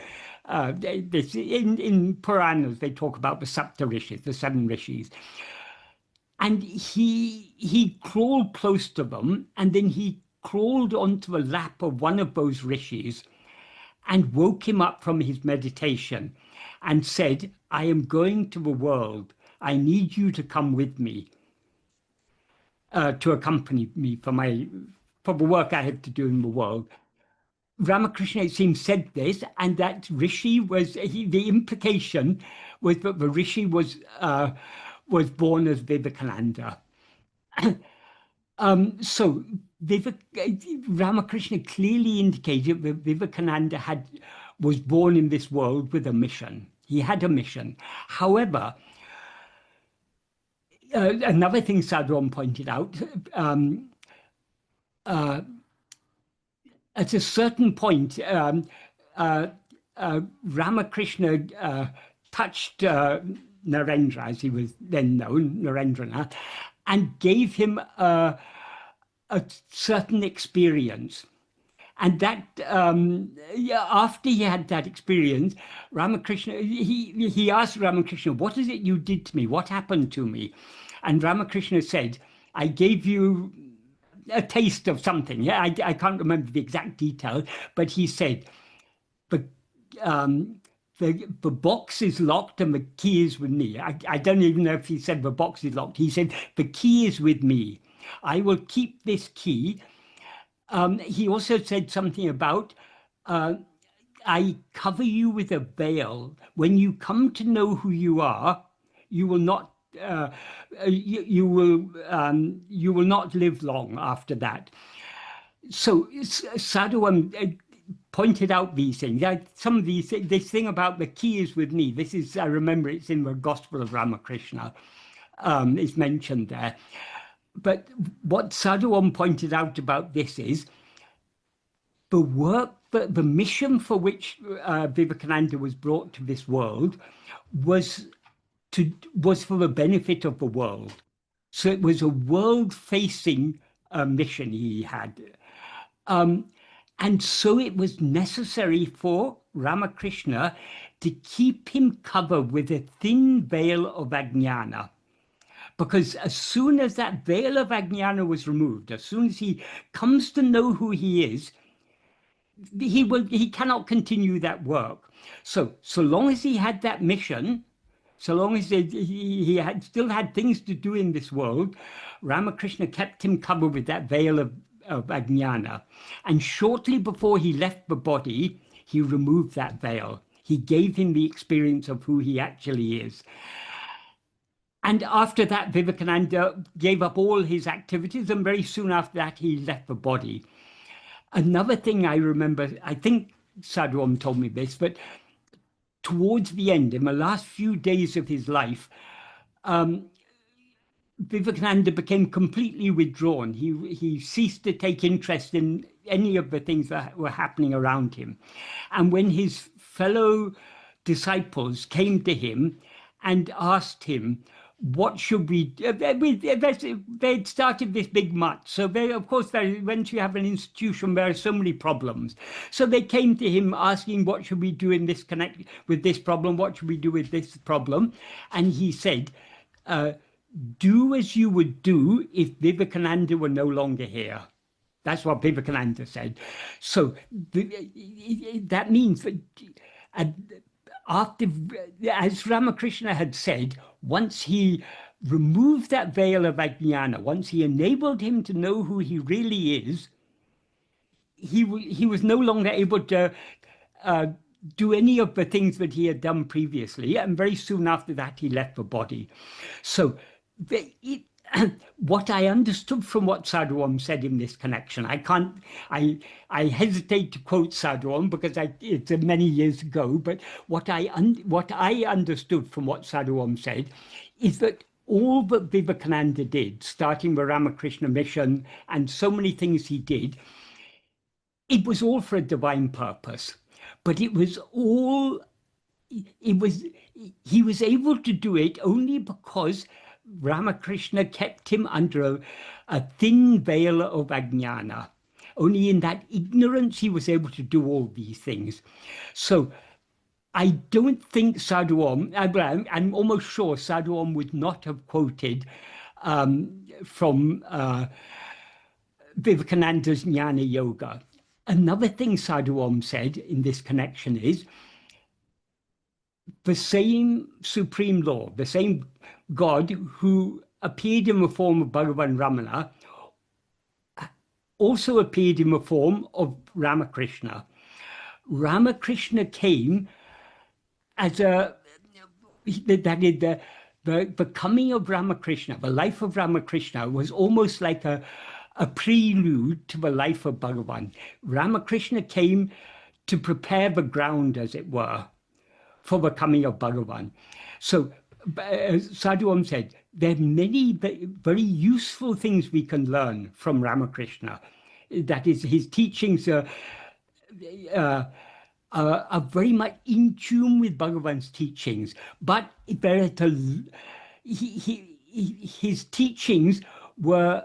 [SPEAKER 1] In Puranas, they talk about the Sapta rishis, the 7 rishis. And he crawled close to them, and then he crawled onto the lap of one of those rishis and woke him up from his meditation and said, I am going to the world. I need you to come with me, to accompany me for the work I have to do in the world. Ramakrishna, it seems, said this, and that rishi was, the implication was that the rishi was born as Vivekananda. So Ramakrishna clearly indicated that Vivekananda was born in this world with a mission. He had a mission. However, another thing Sadhu Om pointed out, at a certain point, Ramakrishna touched Narendra, as he was then known, Narendranath, and gave him a certain experience. And that, after he had that experience, Ramakrishna, he asked Ramakrishna, what is it you did to me? What happened to me? And Ramakrishna said, I gave you a taste of something. Yeah, I can't remember the exact details, but he said, the box is locked and the key is with me. I don't even know if he said the box is locked. He said, the key is with me. I will keep this key. He also said something about, I cover you with a veil. When you come to know who you are, you will not you will not live long after that. So Sadhu Om pointed out these things. Some of these, this thing about the key is with me. This is, I remember, it's in the Gospel of Ramakrishna. It's mentioned there. But what Sadhu Om pointed out about this is the work, the mission for which Vivekananda was brought to this world was for the benefit of the world. So it was a world-facing mission he had. And so it was necessary for Ramakrishna to keep him covered with a thin veil of ajnana. Because as soon as that veil of ajnana was removed, as soon as he comes to know who he is, he cannot continue that work. So long as he had that mission, so long as he still had things to do in this world, Ramakrishna kept him covered with that veil of ajnana. And shortly before he left the body, he removed that veil. He gave him the experience of who he actually is. And after that, Vivekananda gave up all his activities, and very soon after that, he left the body. Another thing I remember, I think Sadhu Om told me this, but towards the end, in the last few days of his life, Vivekananda became completely withdrawn. He ceased to take interest in any of the things that were happening around him. And when his fellow disciples came to him and asked him, what should we do? They'd started this big mutt. So of course, once you have an institution, there are so many problems. So they came to him asking, what should we do in this with this problem? What should we do with this problem? And he said, do as you would do if Vivekananda were no longer here. That's what Vivekananda said. So that means that after, as Ramakrishna had said, once he removed that veil of ajnana, once he enabled him to know who he really is, he was no longer able to do any of the things that he had done previously. And very soon after that, he left the body. So what I understood from what Sadhu Om said in this connection, I hesitate to quote Sadhu Om because it's many years ago, but what I understood from what Sadhu Om said is that all that Vivekananda did, starting the Ramakrishna mission and so many things he did, it was all for a divine purpose, but he was able to do it only because Ramakrishna kept him under a thin veil of ajnana. Only in that ignorance he was able to do all these things. So I don't think Sadhu Om, I'm almost sure Sadhu Om would not have quoted from Vivekananda's Jnana Yoga. Another thing Sadhu Om said in this connection is, the same Supreme Lord, the same God who appeared in the form of Bhagavan Ramana also appeared in the form of Ramakrishna. Ramakrishna came as the coming of Ramakrishna, the life of Ramakrishna was almost like a prelude to the life of Bhagavan. Ramakrishna came to prepare the ground, as it were, for the coming of Bhagavan. So Sadhu Om said, there are many very useful things we can learn from Ramakrishna. That is, his teachings are very much in tune with Bhagavan's teachings, but his teachings were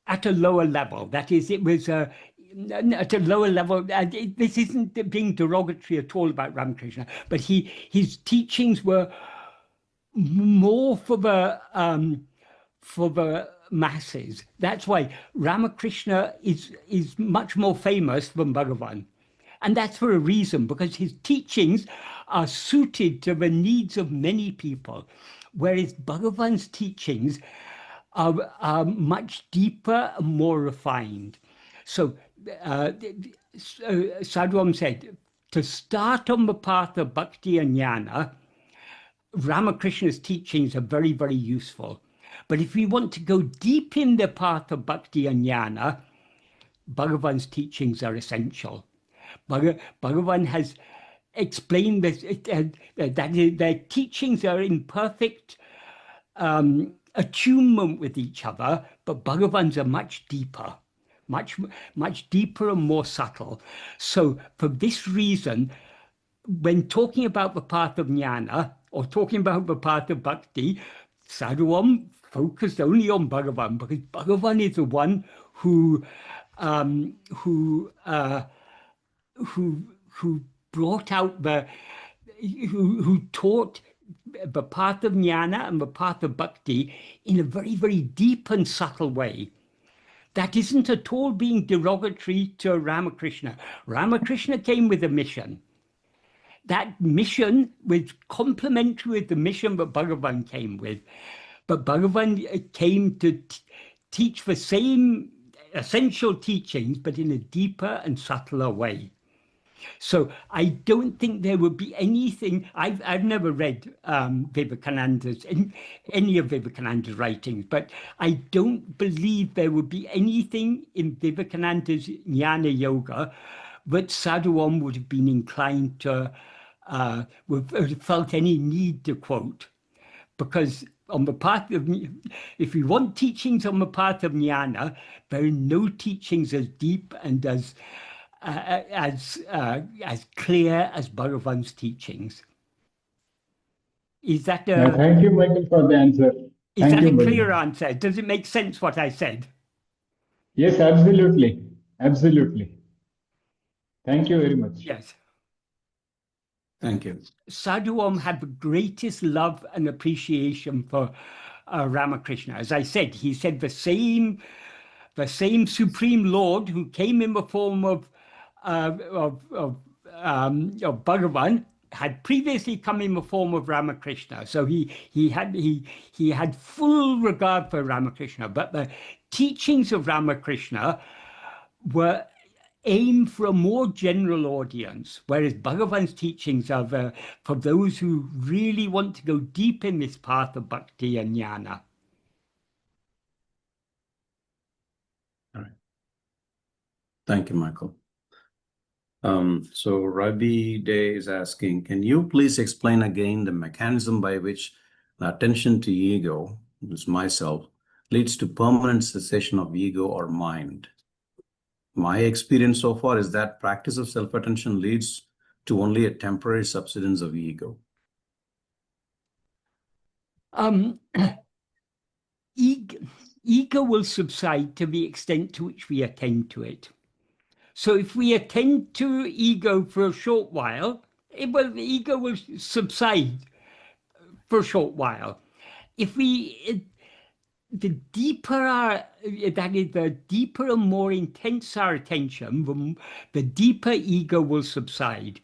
[SPEAKER 1] at a lower level. That is, it was at a lower level. This isn't being derogatory at all about Ramakrishna, but his teachings were more for the masses. That's why Ramakrishna is much more famous than Bhagavan. And that's for a reason, because his teachings are suited to the needs of many people, whereas Bhagavan's teachings are much deeper and more refined. So Sadhu Om said, to start on the path of bhakti and jnana, Ramakrishna's teachings are very, very useful. But if we want to go deep in the path of bhakti and jnana, Bhagavan's teachings are essential. Bhagavan has explained this, that their teachings are in perfect attunement with each other, but Bhagavan's are much deeper, much deeper and more subtle. So for this reason, when talking about the path of jnana or talking about the path of bhakti, Sadhu Om focused only on Bhagavan, because Bhagavan is the one who brought out who taught the path of jnana and the path of bhakti in a very, very deep and subtle way. That isn't at all being derogatory to Ramakrishna. Ramakrishna came with a mission. That mission was complementary with the mission that Bhagavan came with. But Bhagavan came to teach the same essential teachings, but in a deeper and subtler way. So I don't think there would be anything. I've never read Vivekananda's any of Vivekananda's writings, but I don't believe there would be anything in Vivekananda's Jnana Yoga that Sadhu Om would have been inclined to, would have felt any need to quote, because on the path of, if we want teachings on the path of jnana, there are no teachings as deep and as clear as Bhagavan's teachings. Is that a
[SPEAKER 6] thank you, Michael, for the answer.
[SPEAKER 1] Is that a clear answer? Does it make sense what I said?
[SPEAKER 6] Yes, absolutely. Absolutely. Thank you very much.
[SPEAKER 1] Yes.
[SPEAKER 2] Thank you.
[SPEAKER 1] Sadhu Om had the greatest love and appreciation for Ramakrishna. As I said, he said the same Supreme Lord who came in the form of Bhagavan had previously come in the form of Ramakrishna. So he had full regard for Ramakrishna, but the teachings of Ramakrishna were aimed for a more general audience, whereas Bhagavan's teachings are for those who really want to go deep in this path of bhakti and jnana.
[SPEAKER 2] All right. Thank you, Michael. So Rabi Day is asking, can you please explain again the mechanism by which the attention to ego, which is myself, leads to permanent cessation of ego or mind? My experience so far is that practice of self-attention leads to only a temporary subsidence of ego.
[SPEAKER 1] Ego will subside to the extent to which we attend to it. So if we attend to ego for a short while, the ego will subside for a short while. If we, the deeper and more intense our attention, the deeper ego will subside.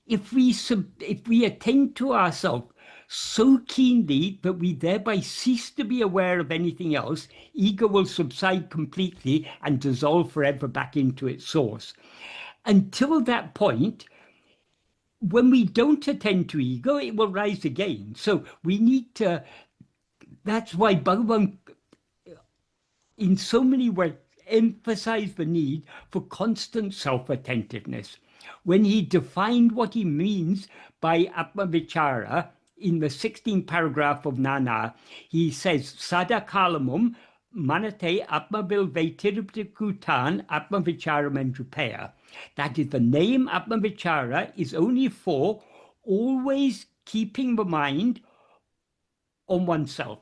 [SPEAKER 1] If we attend to ourselves so keenly that we thereby cease to be aware of anything else, ego will subside completely and dissolve forever back into its source. Until that point, when we don't attend to ego, it will rise again. So we need to, that's why Bhagavan, in so many ways, emphasized the need for constant self-attentiveness. When he defined what he means by Atma-vichara, in the 16th paragraph of Nana, he says, Sada kalamum manate atmabil vetiruptikutan atma-vichara mendrupaya. That is, the name Atma-vichara is only for always keeping the mind on oneself.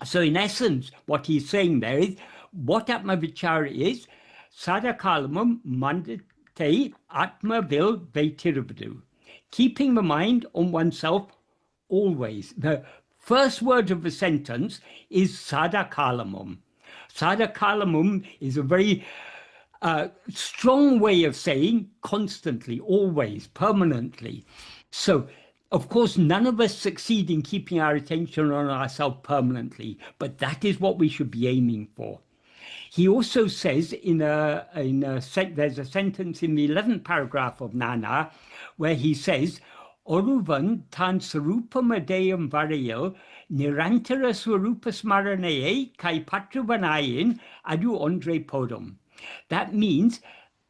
[SPEAKER 1] So in essence, what he's saying there is, what Atma-vichara is, Sada kalamum manate atmabil vetiruptu. Keeping the mind on oneself always. The first word of the sentence is sada kalamum. Sada kalamum is a very strong way of saying constantly, always, permanently. So, of course, none of us succeed in keeping our attention on ourselves permanently, but that is what we should be aiming for. He also says there's a sentence in the 11th paragraph of Nana where he says, Oruvan tan sarupa madeyam varayil nirantara swarupa smaraneye kai patruvanayin adu andre podum. That means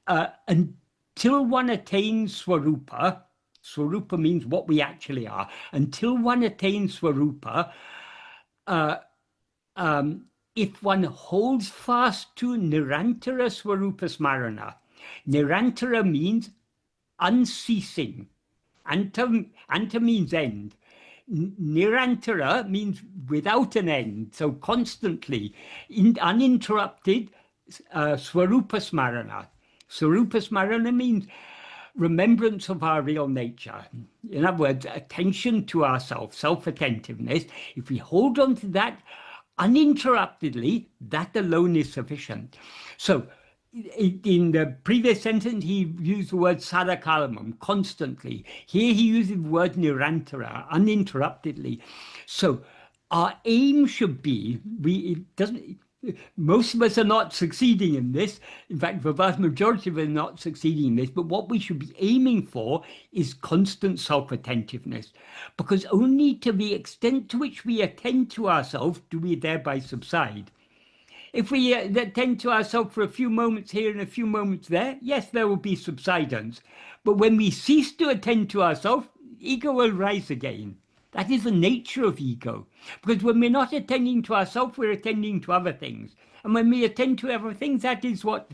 [SPEAKER 1] until one attains swarupa, swarupa means what we actually are, until one attains swarupa, if one holds fast to nirantara swarupa smarana, nirantara means unceasing. Anta means end. Nirantara means without an end, so constantly, uninterrupted swarupa smarana. Swarupa smarana means remembrance of our real nature. In other words, attention to ourselves, self-attentiveness. If we hold on to that uninterruptedly, that alone is sufficient. So in the previous sentence, he used the word sadakalamam, constantly. Here he uses the word nirantara, uninterruptedly. So our aim should be, most of us are not succeeding in this. In fact, the vast majority of us are not succeeding in this. But what we should be aiming for is constant self-attentiveness, because only to the extent to which we attend to ourselves do we thereby subside. If we attend to ourselves for a few moments here and a few moments there, yes, there will be subsidence. But when we cease to attend to ourselves, ego will rise again. That is the nature of ego. Because when we're not attending to ourselves, we're attending to other things. And when we attend to other things, that is what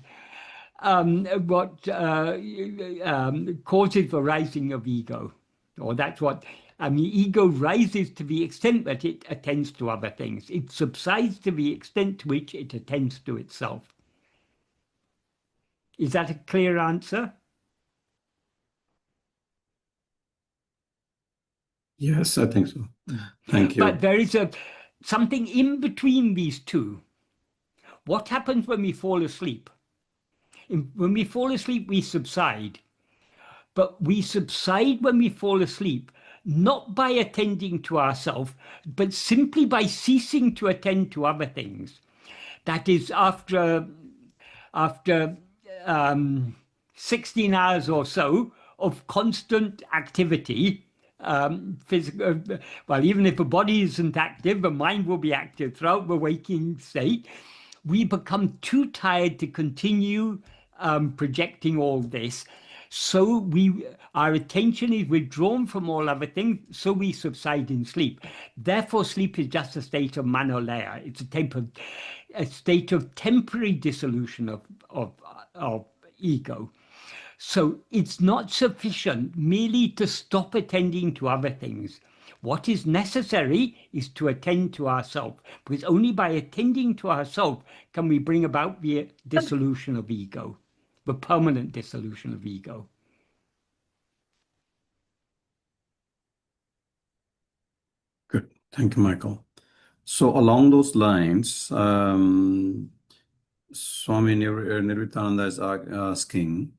[SPEAKER 1] causes the rising of ego. Or that's what, ego rises to the extent that it attends to other things. It subsides to the extent to which it attends to itself. Is that a clear answer?
[SPEAKER 2] Yes, I think so. Thank you.
[SPEAKER 1] But there is something in between these two. What happens when we fall asleep? When we fall asleep, we subside. But we subside when we fall asleep, not by attending to ourselves, but simply by ceasing to attend to other things. That is, after 16 hours or so of constant activity, physical, well, even if the body isn't active, the mind will be active throughout the waking state. We become too tired to continue projecting all this. So our attention is withdrawn from all other things, so we subside in sleep. Therefore, sleep is just a state of manolaya. It's a state of temporary dissolution of ego. So it's not sufficient merely to stop attending to other things. What is necessary is to attend to ourselves, because only by attending to ourselves can we bring about the dissolution of ego, the permanent dissolution of ego.
[SPEAKER 2] Good. Thank you, Michael. So along those lines, Swami Nirvitananda is asking,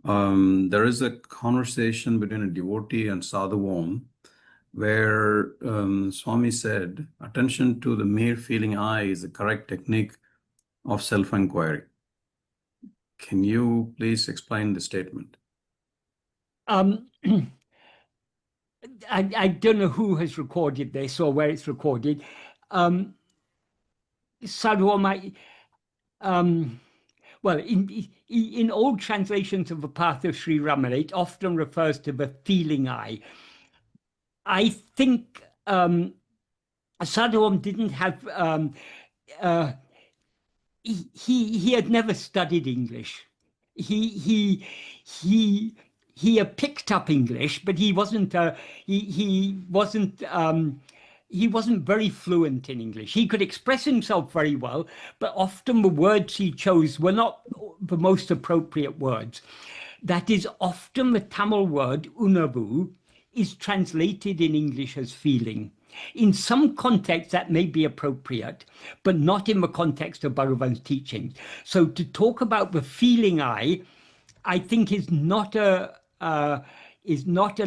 [SPEAKER 2] there is a conversation between a devotee and Sadhu Om, where Swami said, attention to the mere feeling I is the correct technique of self-enquiry. Can you please explain the statement?
[SPEAKER 1] I don't know who has recorded this or where it's recorded. Sadhu Om, well, in old translations of the path of Sri Ramana, it often refers to the feeling I. I think Sadhu Om didn't have, he had never studied English. He had picked up English, but he wasn't very fluent in English. He could express himself very well, but often the words he chose were not the most appropriate words. That is, often the Tamil word unavu is translated in English as feeling. In some contexts, that may be appropriate, but not in the context of Bhagavan's teachings. So to talk about the feeling I think is not an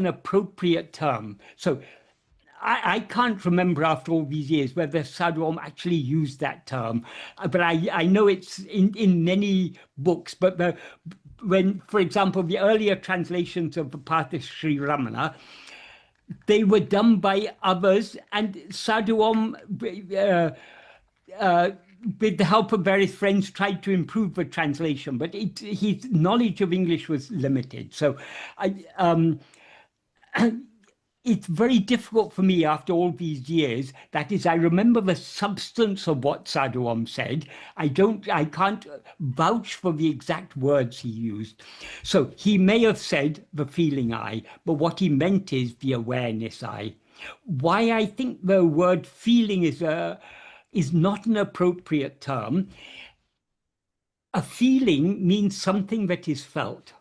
[SPEAKER 1] appropriate term. So I can't remember after all these years whether Sadhu Om actually used that term, but I know it's in many books. But when, for example, the earlier translations of the Path of Sri Ramana, they were done by others, and Sadhu Om, with the help of various friends, tried to improve the translation, but his knowledge of English was limited. So it's very difficult for me after all these years. That is, I remember the substance of what Sadhu Om said. I can't vouch for the exact words he used. So he may have said the feeling I, but what he meant is the awareness I. Why I think the word feeling is not an appropriate term. A feeling means something that is felt,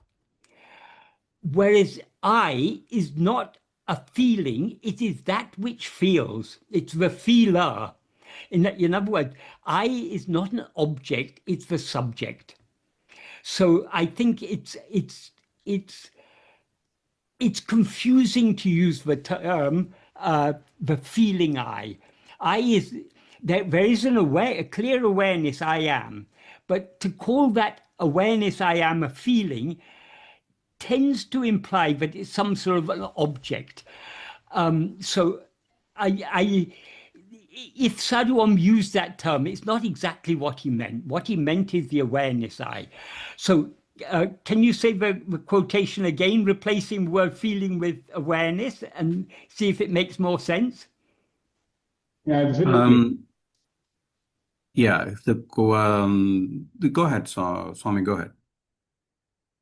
[SPEAKER 1] whereas I is not a feeling, it is that which feels. It's the feeler. In other words, I is not an object, it's the subject. So I think it's confusing to use the term the feeling I. there is a clear awareness I am, but to call that awareness I am a feeling tends to imply that it's some sort of an object. So if Sadhu Om used that term, it's not exactly what he meant. What he meant is the awareness I. So can you say the quotation again, replacing the word feeling with awareness, and see if it makes more sense?
[SPEAKER 6] Yeah, absolutely.
[SPEAKER 2] Yeah, go ahead, Swami, go ahead.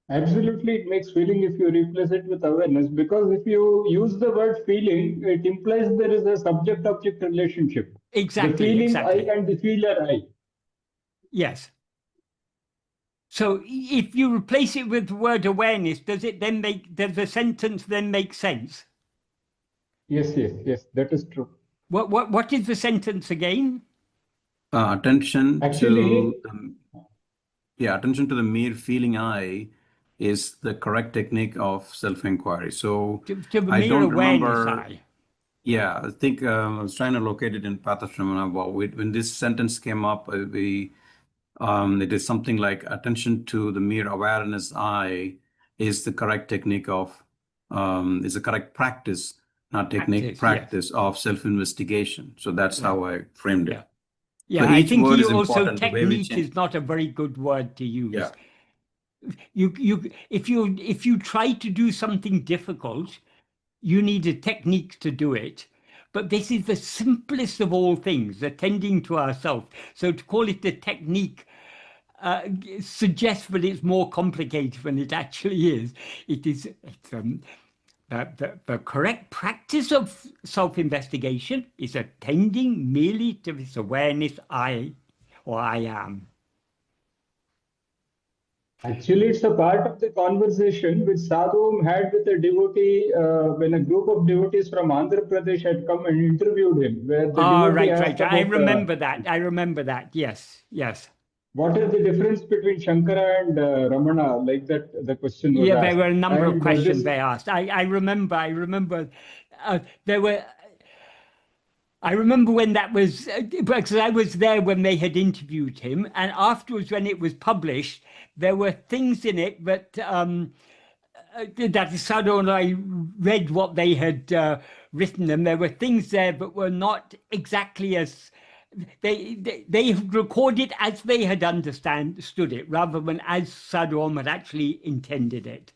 [SPEAKER 6] Absolutely, it makes feeling if you replace it with awareness, because if you use the word feeling, it implies there is a subject-object relationship.
[SPEAKER 1] Exactly.
[SPEAKER 6] The feeling
[SPEAKER 1] exactly.
[SPEAKER 6] I and the feeler I.
[SPEAKER 1] Yes. So if you replace it with the word awareness, does the sentence then make sense?
[SPEAKER 6] Yes, that is true.
[SPEAKER 1] What is the sentence again?
[SPEAKER 2] Attention
[SPEAKER 6] Actually,
[SPEAKER 2] attention to the mere feeling I is the correct technique of self-inquiry. So
[SPEAKER 1] To the
[SPEAKER 2] I
[SPEAKER 1] mere
[SPEAKER 2] don't
[SPEAKER 1] awareness
[SPEAKER 2] remember.
[SPEAKER 1] I.
[SPEAKER 2] Yeah, I think I was trying to locate it in Path of Ramana. When this sentence came up, it is something like attention to the mere awareness I is the correct technique of, is the correct practice, not technique, practice of self-investigation. So that's how I framed it.
[SPEAKER 1] Yeah,
[SPEAKER 2] So
[SPEAKER 1] I
[SPEAKER 2] each
[SPEAKER 1] think
[SPEAKER 2] word is
[SPEAKER 1] also
[SPEAKER 2] important. The way we
[SPEAKER 1] technique
[SPEAKER 2] change.
[SPEAKER 1] is not a very good word to use.
[SPEAKER 2] Yeah.
[SPEAKER 1] If you try to do something difficult, you need a technique to do it. But this is the simplest of all things, attending to ourselves. So to call it a technique suggests that it's more complicated than it actually is. It's the correct practice of self-investigation is attending merely to this awareness I am.
[SPEAKER 6] actually, it's a part of the conversation which Sadhu Om had with a devotee when a group of devotees from Andhra Pradesh had come and interviewed him, where the devotee asked about.
[SPEAKER 1] I remember that. Yes.
[SPEAKER 6] What is the difference between Shankara and Ramana? Like that, the question was asked.
[SPEAKER 1] There were a number of questions
[SPEAKER 6] this...
[SPEAKER 1] they asked. I remember there were. I remember when that was, because I was there when they had interviewed him, and afterwards when it was published, there were things in it that that Sadhu and I read what they had written, and there were things there that were not exactly as they recorded as they had understood it, rather than as Sadhu Om had actually intended it.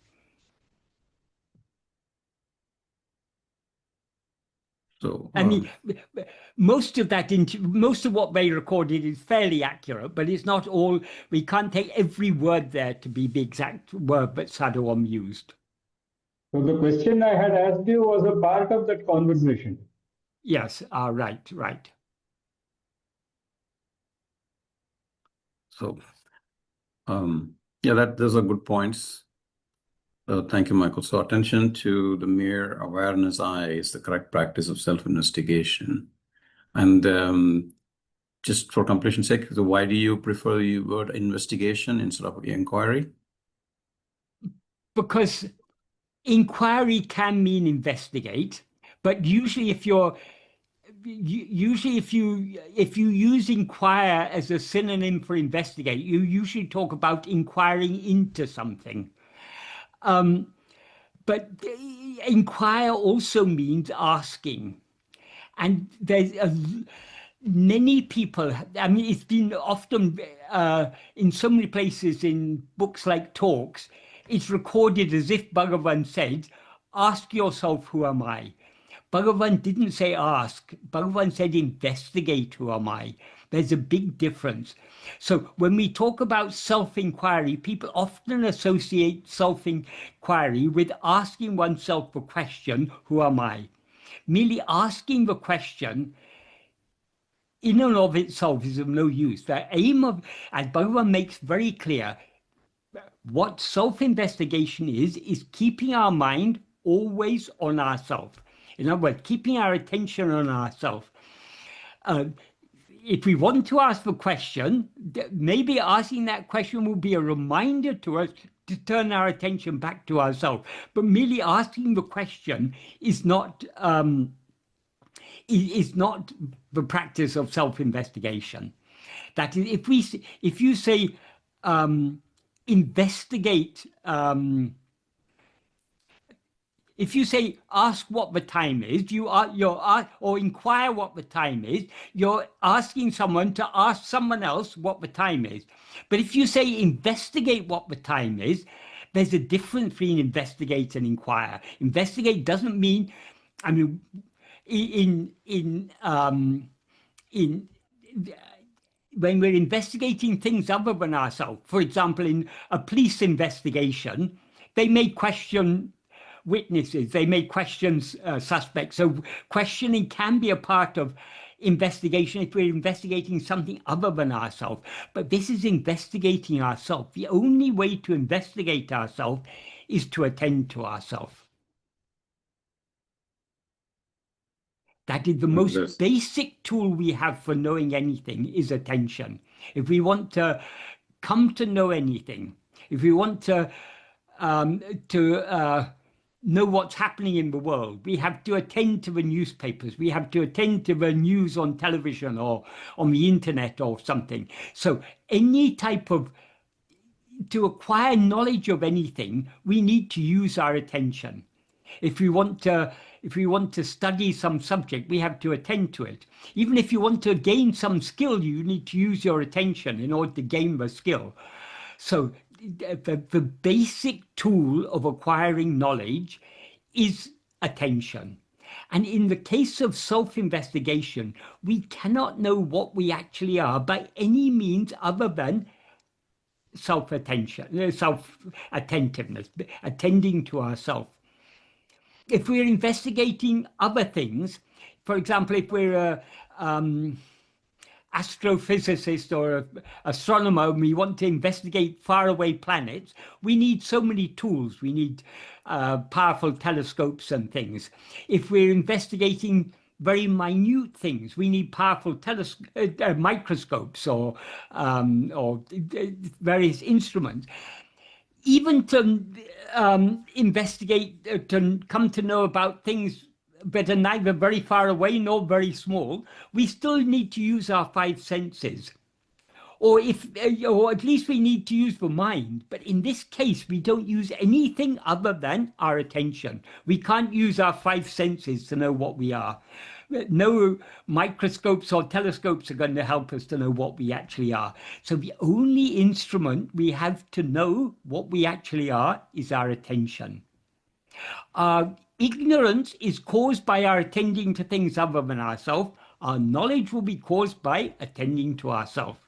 [SPEAKER 2] So
[SPEAKER 1] I mean, most of what they recorded is fairly accurate, but it's not all. We can't take every word there to be the exact word that Sadhu Om used.
[SPEAKER 6] So the question I had asked you was a part of that conversation.
[SPEAKER 1] Yes, right.
[SPEAKER 2] So, those are good points. Thank you, Michael. So attention to the mere awareness I is the correct practice of self-investigation. And just for completion's sake, so why do you prefer the word investigation instead of inquiry?
[SPEAKER 1] Because inquiry can mean investigate, but usually if you use inquire as a synonym for investigate, you usually talk about inquiring into something. But inquire also means asking. And there's many people, I mean, it's been often in so many places in books like talks, it's recorded as if Bhagavan said, ask yourself, who am I? Bhagavan didn't say ask. Bhagavan said investigate, who am I? There's a big difference. So when we talk about self-inquiry, people often associate self-inquiry with asking oneself the question, who am I? Merely asking the question in and of itself is of no use. The aim of, as Bhagavan makes very clear, what self-investigation is keeping our mind always on ourselves. In other words, keeping our attention on ourselves. If we want to ask the question, maybe asking that question will be a reminder to us to turn our attention back to ourselves. But merely asking the question is not is not the practice of self-investigation. That is, if you say investigate, if you say ask what the time is, or inquire what the time is, you're asking someone to ask someone else what the time is. But if you say investigate what the time is, there's a difference between investigate and inquire. Investigate doesn't mean, I mean, when we're investigating things other than ourselves, for example, in a police investigation, they may question witnesses, they may question suspects. So questioning can be a part of investigation if we're investigating something other than ourselves. But this is investigating ourselves. The only way to investigate ourselves is to attend to ourselves. That is the most basic tool we have for knowing anything, is attention. If we want to come to know anything, if we want to know what's happening in the world, we have to attend to the newspapers, we have to attend to the news on television or on the internet or something. So any type of, to acquire knowledge of anything, we need to use our attention. If we want to study some subject, we have to attend to it. Even if you want to gain some skill, you need to use your attention in order to gain the skill. So the basic tool of acquiring knowledge is attention. And in the case of self-investigation, we cannot know what we actually are by any means other than self-attention, self-attentiveness, attending to ourselves. If we're investigating other things, for example, if we're an astrophysicist or an astronomer and we want to investigate faraway planets, we need so many tools. We need powerful telescopes and things. If we're investigating very minute things, we need powerful microscopes or various instruments. Even to investigate, to come to know about things that are neither very far away nor very small, we still need to use our five senses. Or at least we need to use the mind. But in this case, we don't use anything other than our attention. We can't use our five senses to know what we are. No microscopes or telescopes are going to help us to know what we actually are. So the only instrument we have to know what we actually are is our attention. Our ignorance is caused by our attending to things other than ourselves. Our knowledge will be caused by attending to ourselves.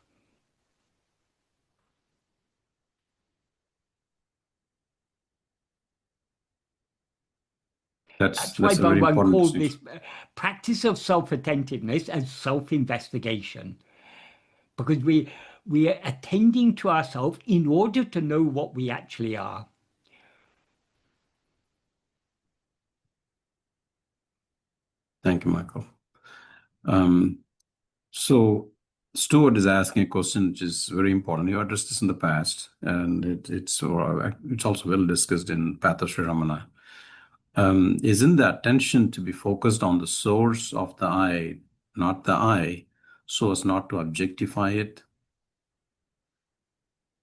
[SPEAKER 1] That's why one called this practice of self-attentiveness as self-investigation, because we are attending to ourselves in order to know what we actually are.
[SPEAKER 2] Thank you, Michael. So Stuart is asking a question which is very important. You addressed this in the past, and it's also well discussed in Path of Sri Ramana. Isn't the attention to be focused on the source of the I, not the I, so as not to objectify it?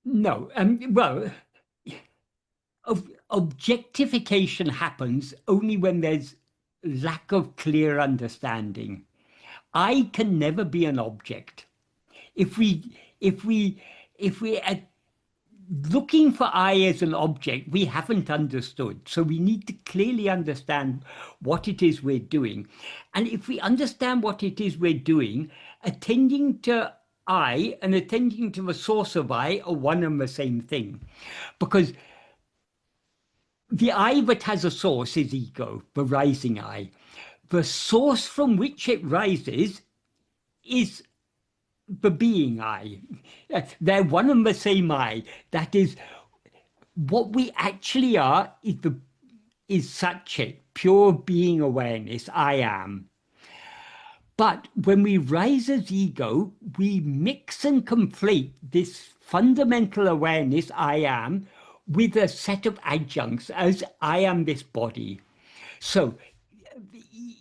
[SPEAKER 1] No. Well, objectification happens only when there's lack of clear understanding. I can never be an object. If we are looking for I as an object, we haven't understood. So we need to clearly understand what it is we're doing. And if we understand what it is we're doing, attending to I and attending to the source of I are one and the same thing. Because the I that has a source is ego, the rising I. The source from which it rises is the being I. They're one and the same I. That is, what we actually are is Satchit, pure being awareness, I am. But when we rise as ego, we mix and conflate this fundamental awareness, I am, with a set of adjuncts as I am this body. So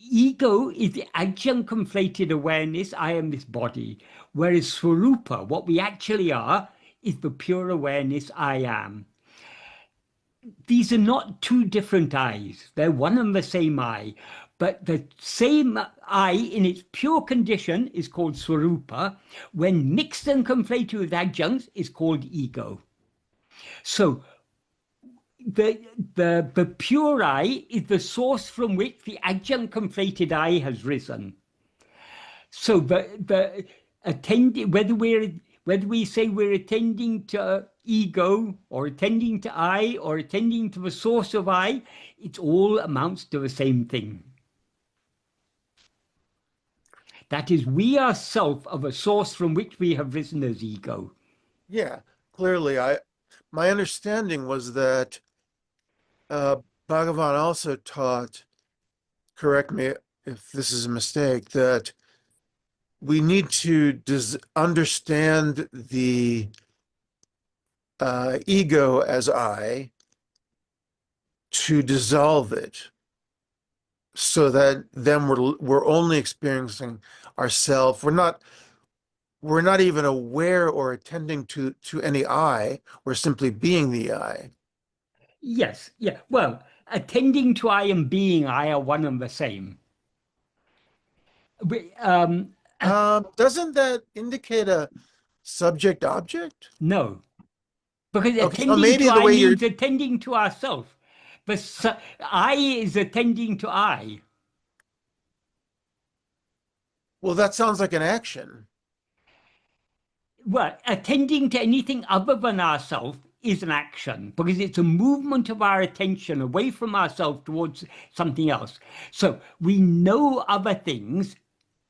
[SPEAKER 1] ego is the adjunct conflated awareness, I am this body, whereas Swarupa, what we actually are, is the pure awareness, I am. These are not two different I's. They're one and the same I. But the same I in its pure condition is called Swarupa. When mixed and conflated with adjuncts is called ego. So the pure I is the source from which the adjunct conflated I has risen. So the attending, whether we say we're attending to ego or attending to I or attending to the source of I, it all amounts to the same thing. That is, we are self of a source from which we have risen as ego.
[SPEAKER 7] Yeah, clearly. My understanding was that Bhagavan also taught, correct me if this is a mistake, that we need to understand the ego as I to dissolve it, so that then we're only experiencing ourself. We're not even aware or attending to any I. We're simply being the I.
[SPEAKER 1] Yes, yeah. Well, attending to I and being I are one and the same.
[SPEAKER 7] Doesn't that indicate a subject object?
[SPEAKER 1] No, because
[SPEAKER 7] Okay,
[SPEAKER 1] attending to I means attending to ourself. But I is attending to I.
[SPEAKER 7] Well, that sounds like an action.
[SPEAKER 1] Well, attending to anything other than ourself is an action, because it's a movement of our attention away from ourselves towards something else. So we know other things.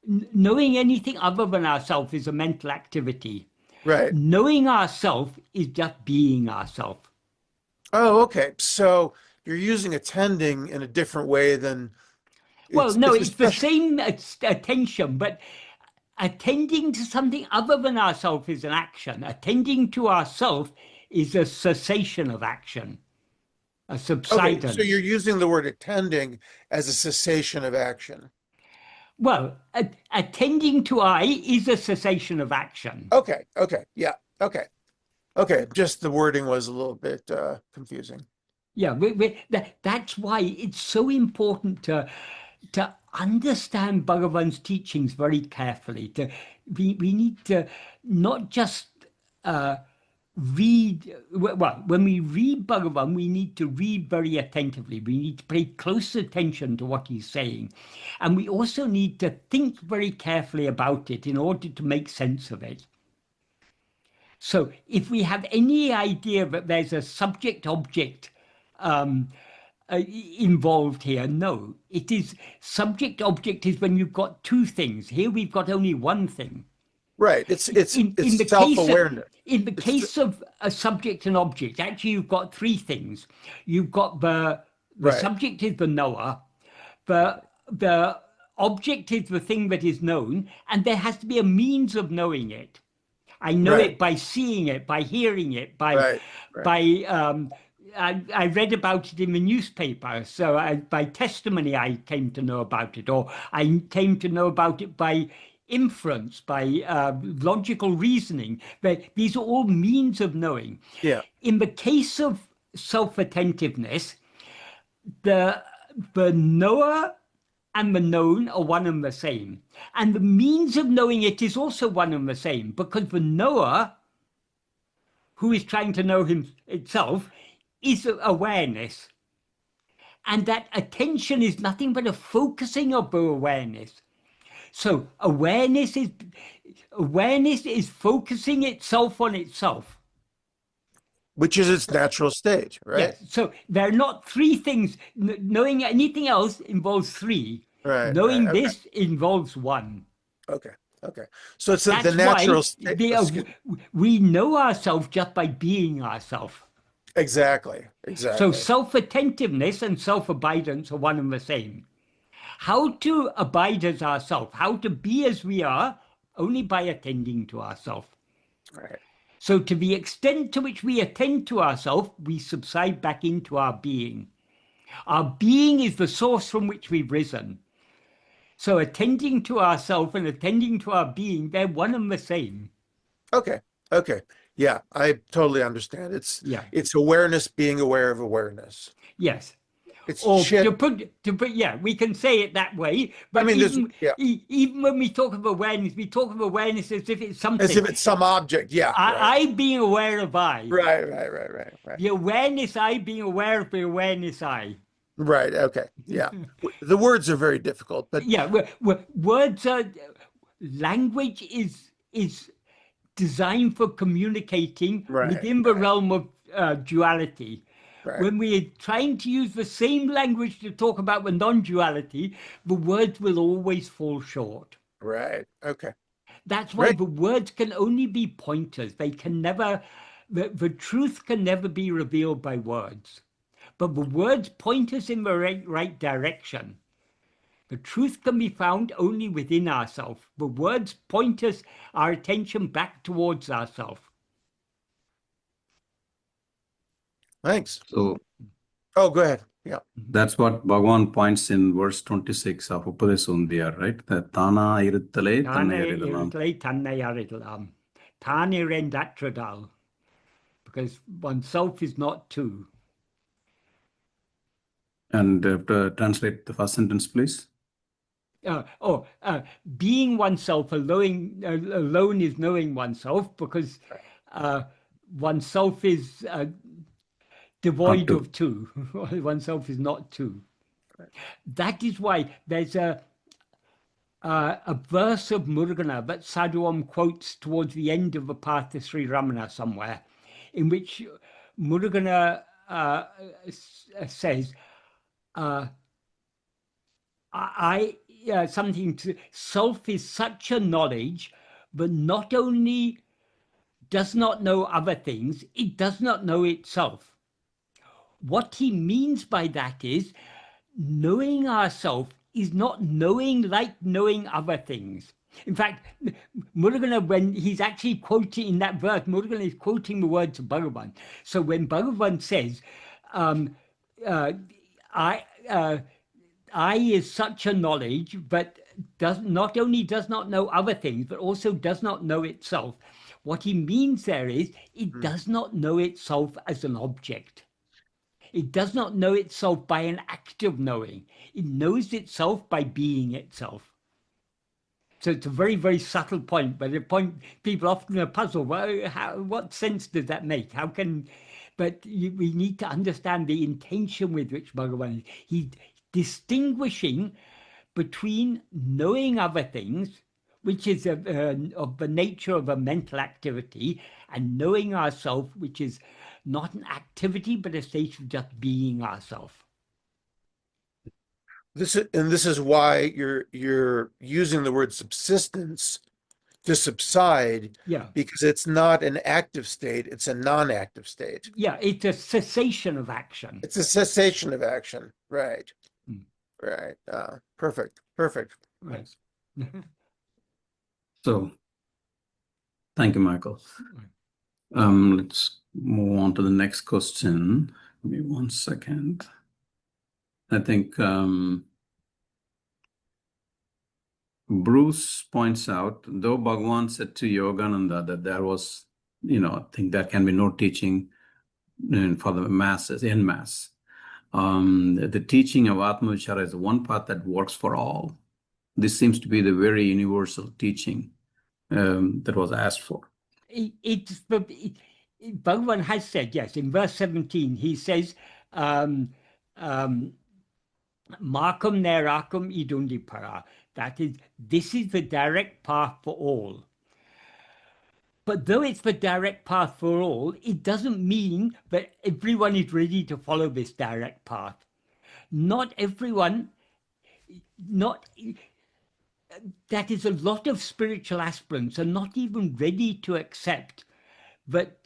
[SPEAKER 1] Knowing anything other than ourselves is a mental activity.
[SPEAKER 7] Right.
[SPEAKER 1] Knowing ourselves is just being ourselves.
[SPEAKER 7] Oh, okay. So you're using attending in a different way than...
[SPEAKER 1] Well, no, it's the same attention, but attending to something other than ourselves is an action. Attending to ourselves is a cessation of action, a subsidence.
[SPEAKER 7] Okay, so you're using the word attending as a cessation of action.
[SPEAKER 1] Well, attending to I is a cessation of action.
[SPEAKER 7] Okay, yeah, okay. Just the wording was a little bit confusing.
[SPEAKER 1] Yeah, that's why it's so important to understand Bhagavan's teachings very carefully. We need to not just read, well, when we read Bhagavan, we need to read very attentively. We need to pay close attention to what he's saying. And we also need to think very carefully about it in order to make sense of it. So if we have any idea that there's a subject-object involved here, no. It is subject-object is when you've got two things. Here we've got only one thing.
[SPEAKER 7] Right. It's self-awareness.
[SPEAKER 1] In the case of a subject and object, actually you've got three things. You've got the subject is the knower, the object is the thing that is known, and there has to be a means of knowing it. I know it by seeing it, by hearing it, by I read about it in the newspaper, so by testimony I came to know about it, or I came to know about it by inference, by logical reasoning. But these are all means of knowing.
[SPEAKER 7] Yeah.
[SPEAKER 1] In the case of self-attentiveness, the knower and the known are one and the same. And the means of knowing it is also one and the same, because the knower, who is trying to know itself, is awareness. And that attention is nothing but a focusing of the awareness. So awareness is focusing itself on itself.
[SPEAKER 7] Which is its natural state, right?
[SPEAKER 1] Yes. So there are not three things. Knowing anything else involves three.
[SPEAKER 7] Right.
[SPEAKER 1] Knowing this involves one.
[SPEAKER 7] Okay. So it's the natural state.
[SPEAKER 1] We know ourselves just by being ourselves.
[SPEAKER 7] Exactly.
[SPEAKER 1] So self-attentiveness and self-abidance are one and the same. How to abide as ourselves, how to be as we are, only by attending to ourselves.
[SPEAKER 7] Right.
[SPEAKER 1] So to the extent to which we attend to ourselves, we subside back into our being. Our being is the source from which we've risen. So attending to ourself and attending to our being, they're one and the same.
[SPEAKER 7] Okay. Okay. Yeah, I totally understand. It's
[SPEAKER 1] Yeah.
[SPEAKER 7] It's awareness being aware of awareness.
[SPEAKER 1] Yes.
[SPEAKER 7] It's
[SPEAKER 1] Or
[SPEAKER 7] shit.
[SPEAKER 1] to put, yeah, we can say it that way. But
[SPEAKER 7] I mean,
[SPEAKER 1] even when we talk of awareness, we talk of awareness as if it's something.
[SPEAKER 7] as if it's some object. Yeah.
[SPEAKER 1] I being aware of I.
[SPEAKER 7] Right.
[SPEAKER 1] The awareness I being aware of the awareness I.
[SPEAKER 7] Right. Okay. Yeah. The words are very difficult, but
[SPEAKER 1] yeah, words are, language is designed for communicating within the realm of duality.
[SPEAKER 7] Right.
[SPEAKER 1] When we're trying to use the same language to talk about the non-duality, the words will always fall short.
[SPEAKER 7] Right. Okay.
[SPEAKER 1] That's why the words can only be pointers. They can never, the truth can never be revealed by words. But the words point us in the right direction. The truth can be found only within ourselves. The words point us, our attention back towards ourselves.
[SPEAKER 7] Thanks.
[SPEAKER 2] So,
[SPEAKER 7] oh, go ahead. Yeah.
[SPEAKER 2] That's what Bhagavan points in verse 26 of Upadesundiyar, right? That Tana iruttale
[SPEAKER 1] Tannai aridalam. Tani rendatradal. Because oneself is not two.
[SPEAKER 2] And translate the first sentence, please.
[SPEAKER 1] Being oneself alone is knowing oneself, because oneself is devoid of two. Oneself is not two. That is why there's a verse of Murugan that Sadhu Om quotes towards the end of the path to Sri Ramana somewhere, in which Murugan says, something to self is such a knowledge, but not only does not know other things, it does not know itself. What he means by that is knowing ourself is not knowing like knowing other things. In fact, Murugan, when he's actually quoting in that verse, Murugan is quoting the words of Bhagavan. So when Bhagavan says, I is such a knowledge, but not only does not know other things, but also does not know itself. What he means there is it does not know itself as an object. It does not know itself by an act of knowing. It knows itself by being itself. So it's a very, very subtle point, but a point people often are puzzled. Well, what sense does that make? How can... But we need to understand the intention with which Bhagavan is. He's distinguishing between knowing other things, which is of the nature of a mental activity, and knowing ourselves, which is not an activity, but a state of just being ourselves.
[SPEAKER 7] This is why you're using the word subsistence to subside, because it's not an active state, it's a non-active state.
[SPEAKER 1] Yeah, it's a cessation of action.
[SPEAKER 7] It's a cessation of action, right. Right. Perfect.
[SPEAKER 1] Right.
[SPEAKER 2] So, thank you, Michael. Let's move on to the next question. Give me 1 second. I think Bruce points out, though Bhagavan said to Yogananda that there was, I think there can be no teaching for the masses, en masse. The teaching of Atma-vichara is one path that works for all. This seems to be the very universal teaching that was asked for.
[SPEAKER 1] Bhagavan has said, yes, in verse 17, he says, Markam nerakum idundipara. That is, this is the direct path for all. But though it's the direct path for all, it doesn't mean that everyone is ready to follow this direct path. Not everyone, that is, a lot of spiritual aspirants are not even ready to accept that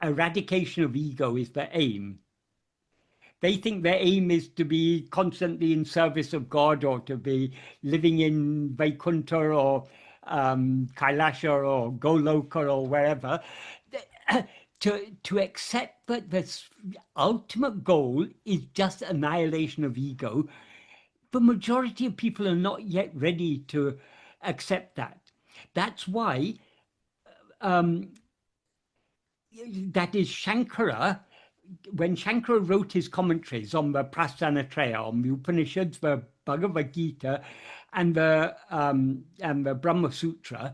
[SPEAKER 1] eradication of ego is their aim. They think their aim is to be constantly in service of God, or to be living in Vaikuntha or Kailasha or Goloka or wherever. To accept that the ultimate goal is just annihilation of ego, the majority of people are not yet ready to accept that. That's why that is Shankara, when Shankara wrote his commentaries on the Prasthanatraya, on the Upanishads, the Bhagavad Gita, and the Brahma Sutra,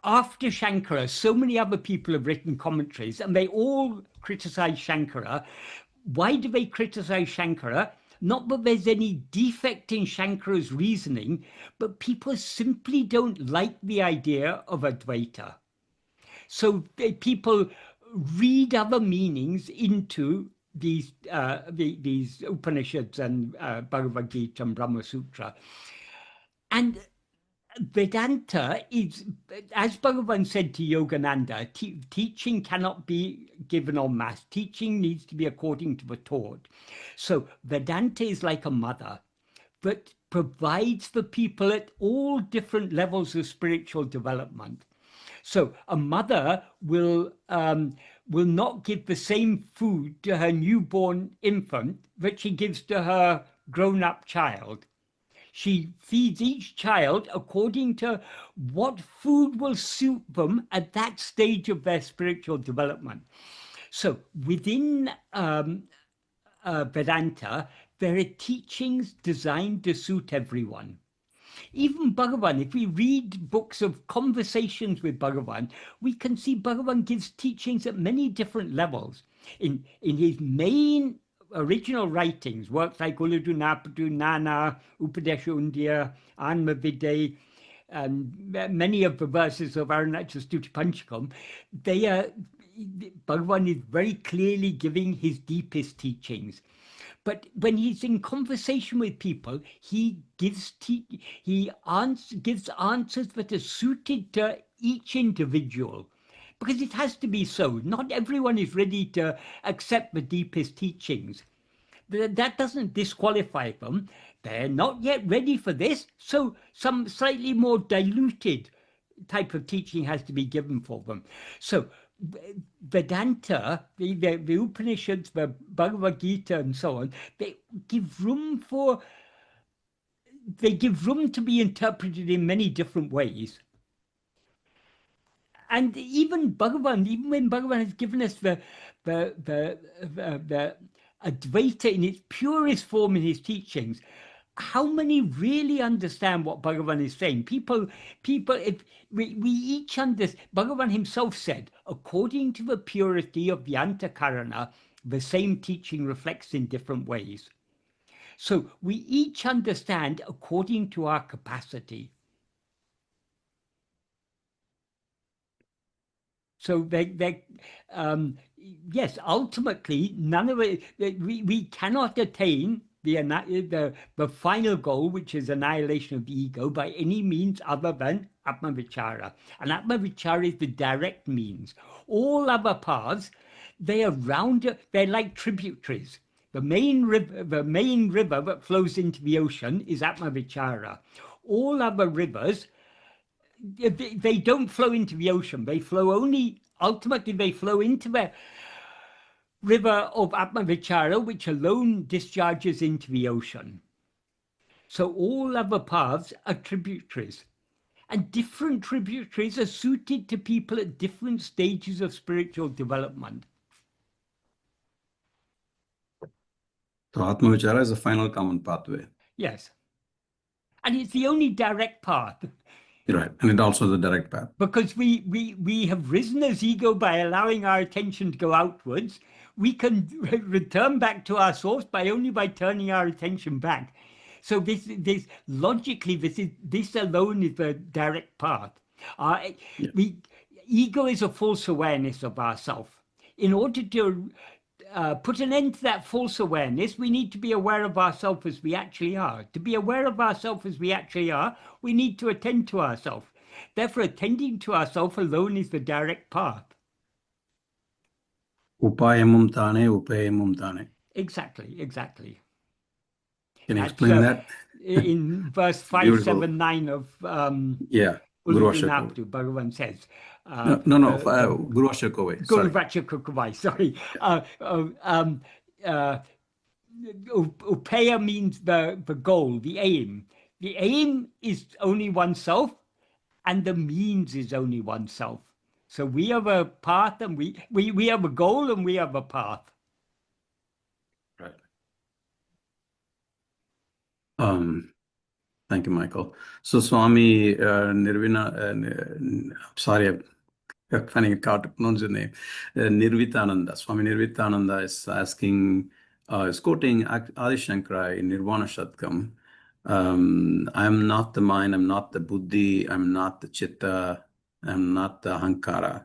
[SPEAKER 1] after Shankara, so many other people have written commentaries, and they all criticize Shankara. Why do they criticize Shankara? Not that there's any defect in Shankara's reasoning, but people simply don't like the idea of Advaita. So people read other meanings into these Upanishads and Bhagavad Gita and Brahma Sutra. And Vedanta is, as Bhagavan said to Yogananda, teaching cannot be given en masse. Teaching needs to be according to the taught. So Vedanta is like a mother that provides for people at all different levels of spiritual development. So a mother will not give the same food to her newborn infant that she gives to her grown-up child. She feeds each child according to what food will suit them at that stage of their spiritual development. So within Vedanta, there are teachings designed to suit everyone. Even Bhagavan, if we read books of conversations with Bhagavan, we can see Bhagavan gives teachings at many different levels. In his main original writings, works like Uڵḷadu Nāṛpadu Anubandham, Upadesha Undiyya, Atma-vichara, and many of the verses of Arunachal Stuti Panchakam, Bhagavan is very clearly giving his deepest teachings. But when he's in conversation with people, he gives answers that are suited to each individual, because it has to be so. Not everyone is ready to accept the deepest teachings. That doesn't disqualify them. They're not yet ready for this, so some slightly more diluted type of teaching has to be given for them. So Vedanta, the Upanishads, the Bhagavad Gita and so on, they give room to be interpreted in many different ways. And even when Bhagavan has given us the Advaita in its purest form in his teachings, how many really understand what Bhagavan is saying? If we each understand, Bhagavan himself said, according to the purity of the Antakarana, the same teaching reflects in different ways. So we each understand according to our capacity. So yes, ultimately, none of it, we cannot attain the final goal, which is annihilation of the ego, by any means other than Atma-vichara. And Atma-vichara is the direct means. All other paths, they're like tributaries. The main river that flows into the ocean is Atma-vichara. All other rivers, they don't flow into the ocean. Ultimately they flow into the river of Atma-vichara, which alone discharges into the ocean. So all other paths are tributaries. And different tributaries are suited to people at different stages of spiritual development.
[SPEAKER 2] So Atma-vichara is the final common pathway.
[SPEAKER 1] Yes. And it's the only direct path.
[SPEAKER 2] Right, and it also the direct path.
[SPEAKER 1] Because we have risen as ego by allowing our attention to go outwards. We can return back to our source only by turning our attention back. So this alone is the direct path. Ego is a false awareness of ourself. In order to put an end to that false awareness, we need to be aware of ourselves as we actually are. To be aware of ourselves as we actually are, we need to attend to ourselves. Therefore, attending to ourselves alone is the direct path.
[SPEAKER 2] Upayamum tane, upayamum tane.
[SPEAKER 1] Exactly.
[SPEAKER 2] Can you explain that?
[SPEAKER 1] In verse 579 of
[SPEAKER 2] Guru
[SPEAKER 1] Uڵḷadu Nāṛpadu, Bhagavan says.
[SPEAKER 2] Guru Vacha Kovai.
[SPEAKER 1] Guru Vacha Kovai, sorry. Upeya means the goal, the aim. The aim is only oneself, and the means is only oneself. So we have a path, and we have a goal, and we have a path.
[SPEAKER 2] Right. Thank you, Michael. So Swami sorry, I'm finding it hard to pronounce your name. Nirvitananda. Swami Nirvitananda is asking, is quoting Adi Shankara in Nirvana Shatkam. I'm not the mind, I'm not the buddhi, I'm not the chitta, I'm not the ahankara.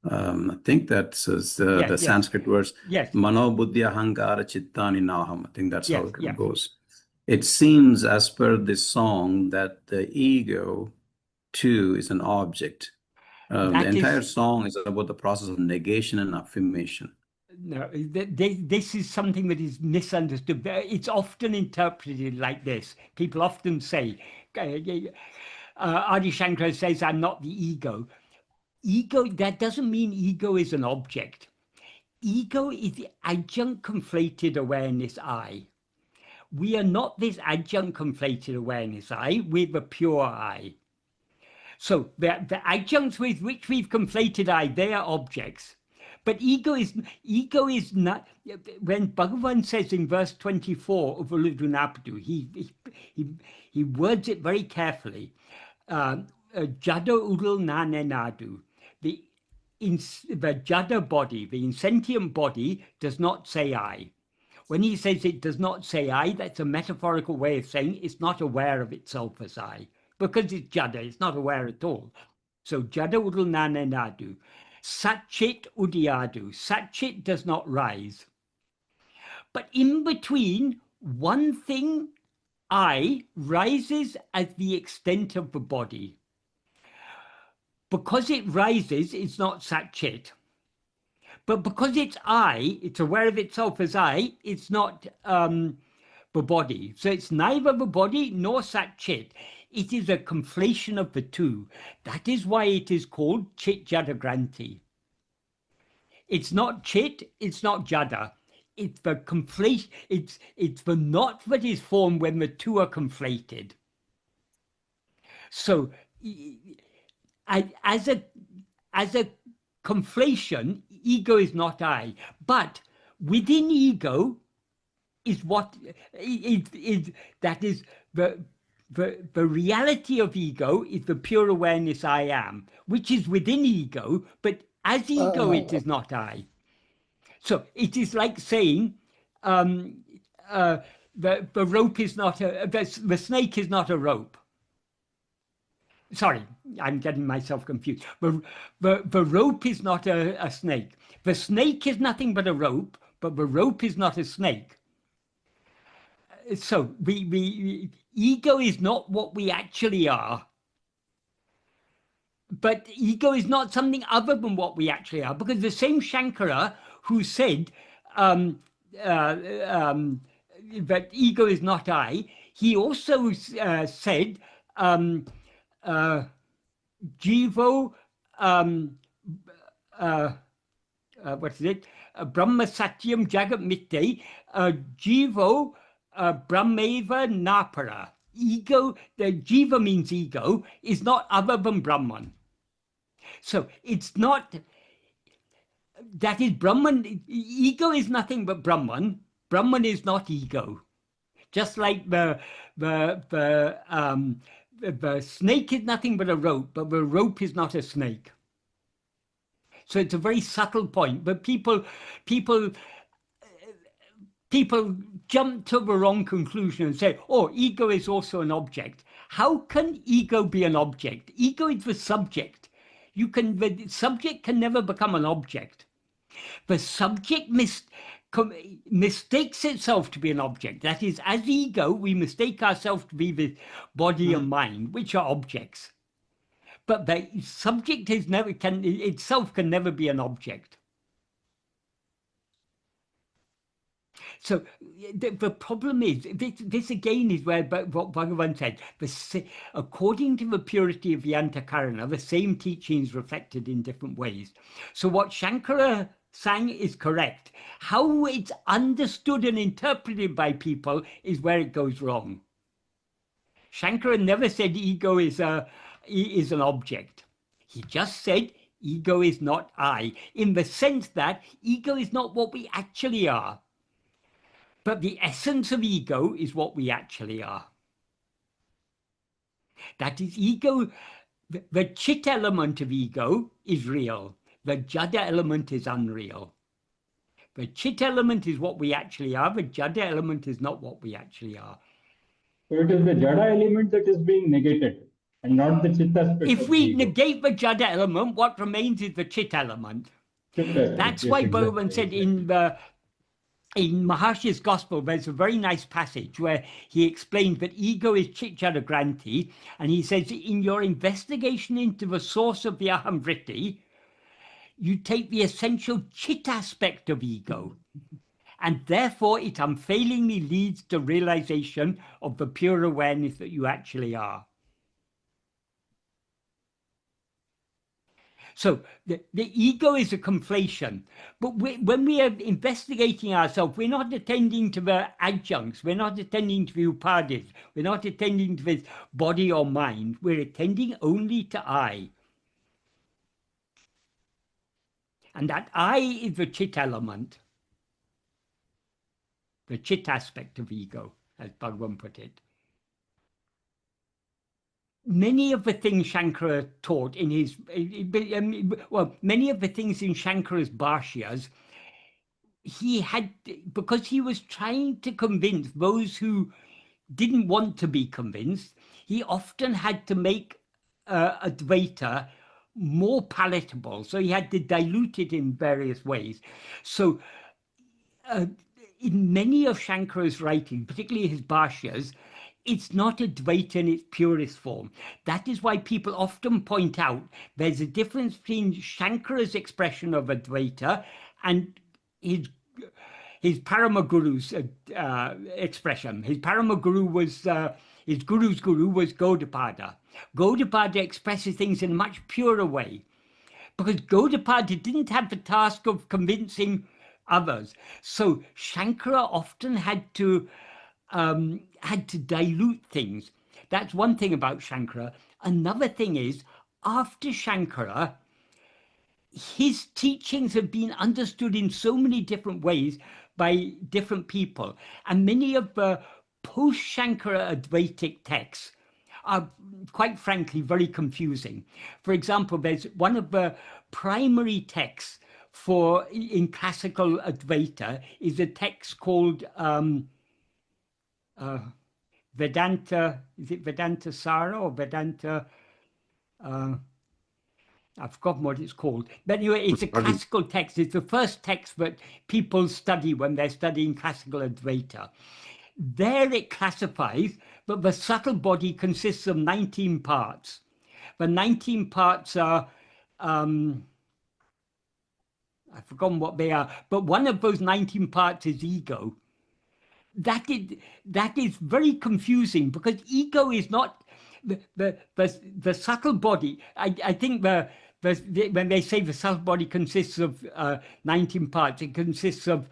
[SPEAKER 2] I think that's the Sanskrit words.
[SPEAKER 1] Yes.
[SPEAKER 2] Mano buddhi ahankara chittani naham. I think that's how it goes. It seems, as per this song, that the ego too is an object. The entire song is about the process of negation and affirmation.
[SPEAKER 1] No, this is something that is misunderstood. It's often interpreted like this. People often say, Adi Shankara says, I'm not the ego. Ego, that doesn't mean ego is an object. Ego is the adjunct conflated awareness I. We are not this adjunct conflated awareness I, we're the pure I. So the adjuncts with which we've conflated I, they are objects. But ego is not, when Bhagavan says in verse 24 of Uڵḷadu Nāṛpadu, he words it very carefully. Jada udal nane nadu. The Jada body, the insentient body, does not say I. When he says it does not say I, that's a metaphorical way of saying it's not aware of itself as I. Because it's Jada, it's not aware at all. So Jada udal nane nadu. Satchit Uڵḷadu. Satchit does not rise. But in between, one thing, I, rises as the extent of the body. Because it rises, it's not Satchit. But because it's I, it's aware of itself as I, it's not the body. So it's neither the body nor Satchit. It is a conflation of the two. That is why it is called Chit Jada Granti. It's not Chit, it's not Jada. It's the conflation, it's the not that is formed when the two are conflated. So as a conflation, ego is not I. But within ego is what that is the reality of ego is the pure awareness I am, which is within ego, but as ego it is not I. So it is like saying the rope is not the snake is not a rope. Sorry, I'm getting myself confused. The rope is not a snake. The snake is nothing but a rope, but the rope is not a snake. So ego is not what we actually are. But ego is not something other than what we actually are, because the same Shankara who said that ego is not I, he also said Jivo, what is it? Brahma Satyam Jagat Mitte, Jivo Brahmeva Napara. Ego, the Jiva means ego, is not other than Brahman. So it's not, that is Brahman, ego is nothing but Brahman. Brahman is not ego. Just like the snake is nothing but a rope, but the rope is not a snake. So it's a very subtle point, but people jump to the wrong conclusion and say, oh, ego is also an object. How can ego be an object? Ego is the subject. The subject can never become an object. The subject mistakes itself to be an object. That is, as ego, we mistake ourselves to be the body and mind, which are objects. But the subject itself can never be an object. So the problem is, this again is where what Bhagavan said, according to the purity of the Antakarana, the same teaching is reflected in different ways. So what Shankara sang is correct. How it's understood and interpreted by people is where it goes wrong. Shankara never said ego is an object. He just said ego is not I, in the sense that ego is not what we actually are. But the essence of ego is what we actually are. That is, ego, the chit element of ego is real. The jada element is unreal. The chit element is what we actually are. The jada element is not what we actually are.
[SPEAKER 6] So it is the jada element that is being negated and not the chit aspect.
[SPEAKER 1] If we negate the jada element, what remains is the chit element. That's why Bhagavan said in Maharshi's Gospel, there's a very nice passage where he explains that ego is chit jada granti, and he says, in your investigation into the source of the aham vritti, you take the essential chit aspect of ego, and therefore it unfailingly leads to realization of the pure awareness that you actually are. So the ego is a conflation, but when we are investigating ourselves, we're not attending to the adjuncts, we're not attending to the upadhis, we're not attending to this body or mind, we're attending only to I. And that I is the chit element, the chit aspect of ego, as Bhagavan put it. Many of the things Shankara taught in his, many of the things in Shankara's bhashyas, he had, because he was trying to convince those who didn't want to be convinced, he often had to make Advaita more palatable. So he had to dilute it in various ways. So in many of Shankara's writing, particularly his bhashyas, it's not Advaita in its purest form. That is why people often point out there's a difference between Shankara's expression of Advaita and his Paramaguru's expression. His Paramaguru was, his Guru's Guru was Gaudapada. Gaudapada expresses things in a much purer way, because Gaudapada didn't have the task of convincing others. So Shankara often had to dilute things. That's one thing about Shankara. Another thing is, after Shankara, his teachings have been understood in so many different ways by different people. And many of the post-Shankara Advaitic texts are, quite frankly, very confusing. For example, there's one of the primary texts in classical Advaita is a text called Vedanta, is it Vedanta Sara or Vedanta? I've forgotten what it's called. But anyway, it's a classical text. It's the first text that people study when they're studying classical Advaita. There it classifies that the subtle body consists of 19 parts. The 19 parts are, I've forgotten what they are, but one of those 19 parts is ego. That is very confusing, because ego is not the subtle body. I think when they say the subtle body consists of 19 parts, it consists of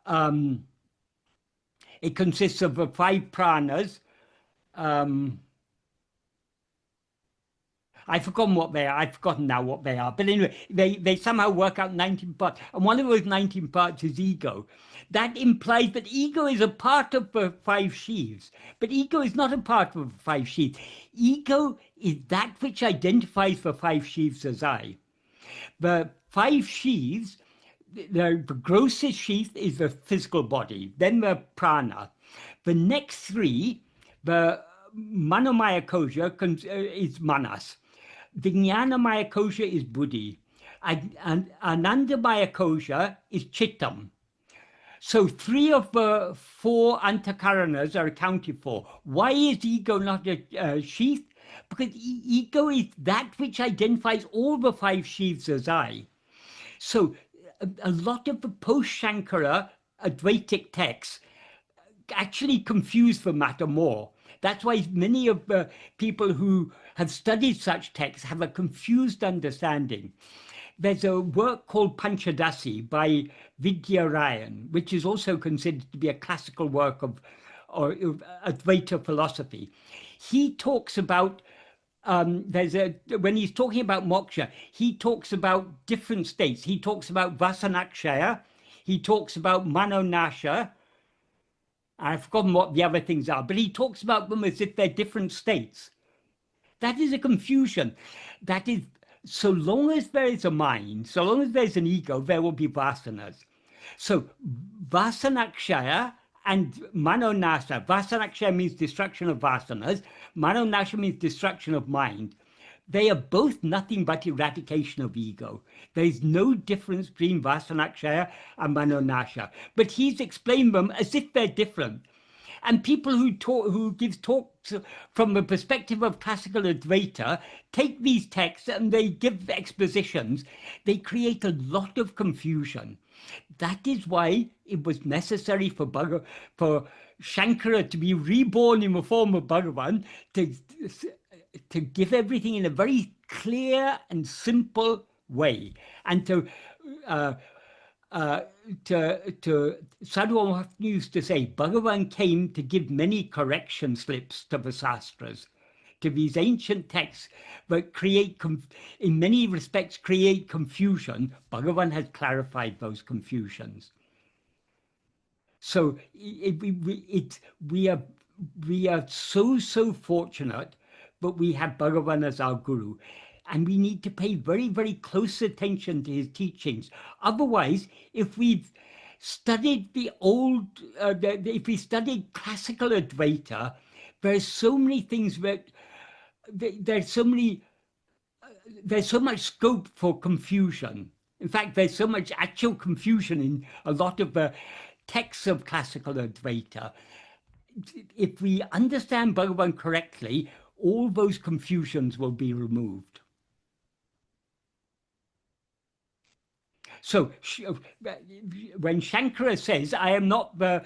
[SPEAKER 1] the 5 pranas. I've forgotten what they are. I've forgotten now what they are. But anyway, they somehow work out 19 parts. And one of those 19 parts is ego. That implies that ego is a part of the 5 sheaths. But ego is not a part of the 5 sheaths. Ego is that which identifies the 5 sheaths as I. The 5 sheaths, the grossest sheath is the physical body, then the prana. The next 3, the Manomaya Kosha is manas. Vijnanamaya Kosha is buddhi. And Anandamaya Kosha is chittam. So 3 of the 4 antakaranas are accounted for. Why is ego not a sheath? Because ego is that which identifies all the 5 sheaths as I. So a lot of the post-Shankara Advaitic texts actually confuse the matter more. That's why many of the people who have studied such texts have a confused understanding. there's a work called Panchadasi by Vidyarayan, which is also considered to be a classical work of Advaita philosophy. He talks about when he's talking about moksha, he talks about different states. He talks about vasanakshaya, he talks about manonasha. I've forgotten what the other things are, but he talks about them as if they're different states. That is a confusion. That is, so long as there is a mind, so long as there's an ego, there will be vasanas. So vasanakshaya and manonasha. Vasanakshaya means destruction of vasanas. Manonasha means destruction of mind. They are both nothing but eradication of ego. There is no difference between vasanakshaya and manonasha. But he's explained them as if they're different. And people who give talks from the perspective of classical Advaita take these texts and they give expositions. They create a lot of confusion. That is why it was necessary for Shankara to be reborn in the form of Bhagavan, to give everything in a very clear and simple way, and to Sadhu Om used to say, Bhagavan came to give many correction slips to the Shastras, to these ancient texts that in many respects create confusion. Bhagavan has clarified those confusions. So we are so fortunate that we have Bhagavan as our guru. And we need to pay very, very close attention to his teachings. Otherwise, if we've studied if we studied classical Advaita, there's so many things that there's so much scope for confusion. In fact, there's so much actual confusion in a lot of the texts of classical Advaita. If we understand Bhagavan correctly, all those confusions will be removed. So when Shankara says, I'm not the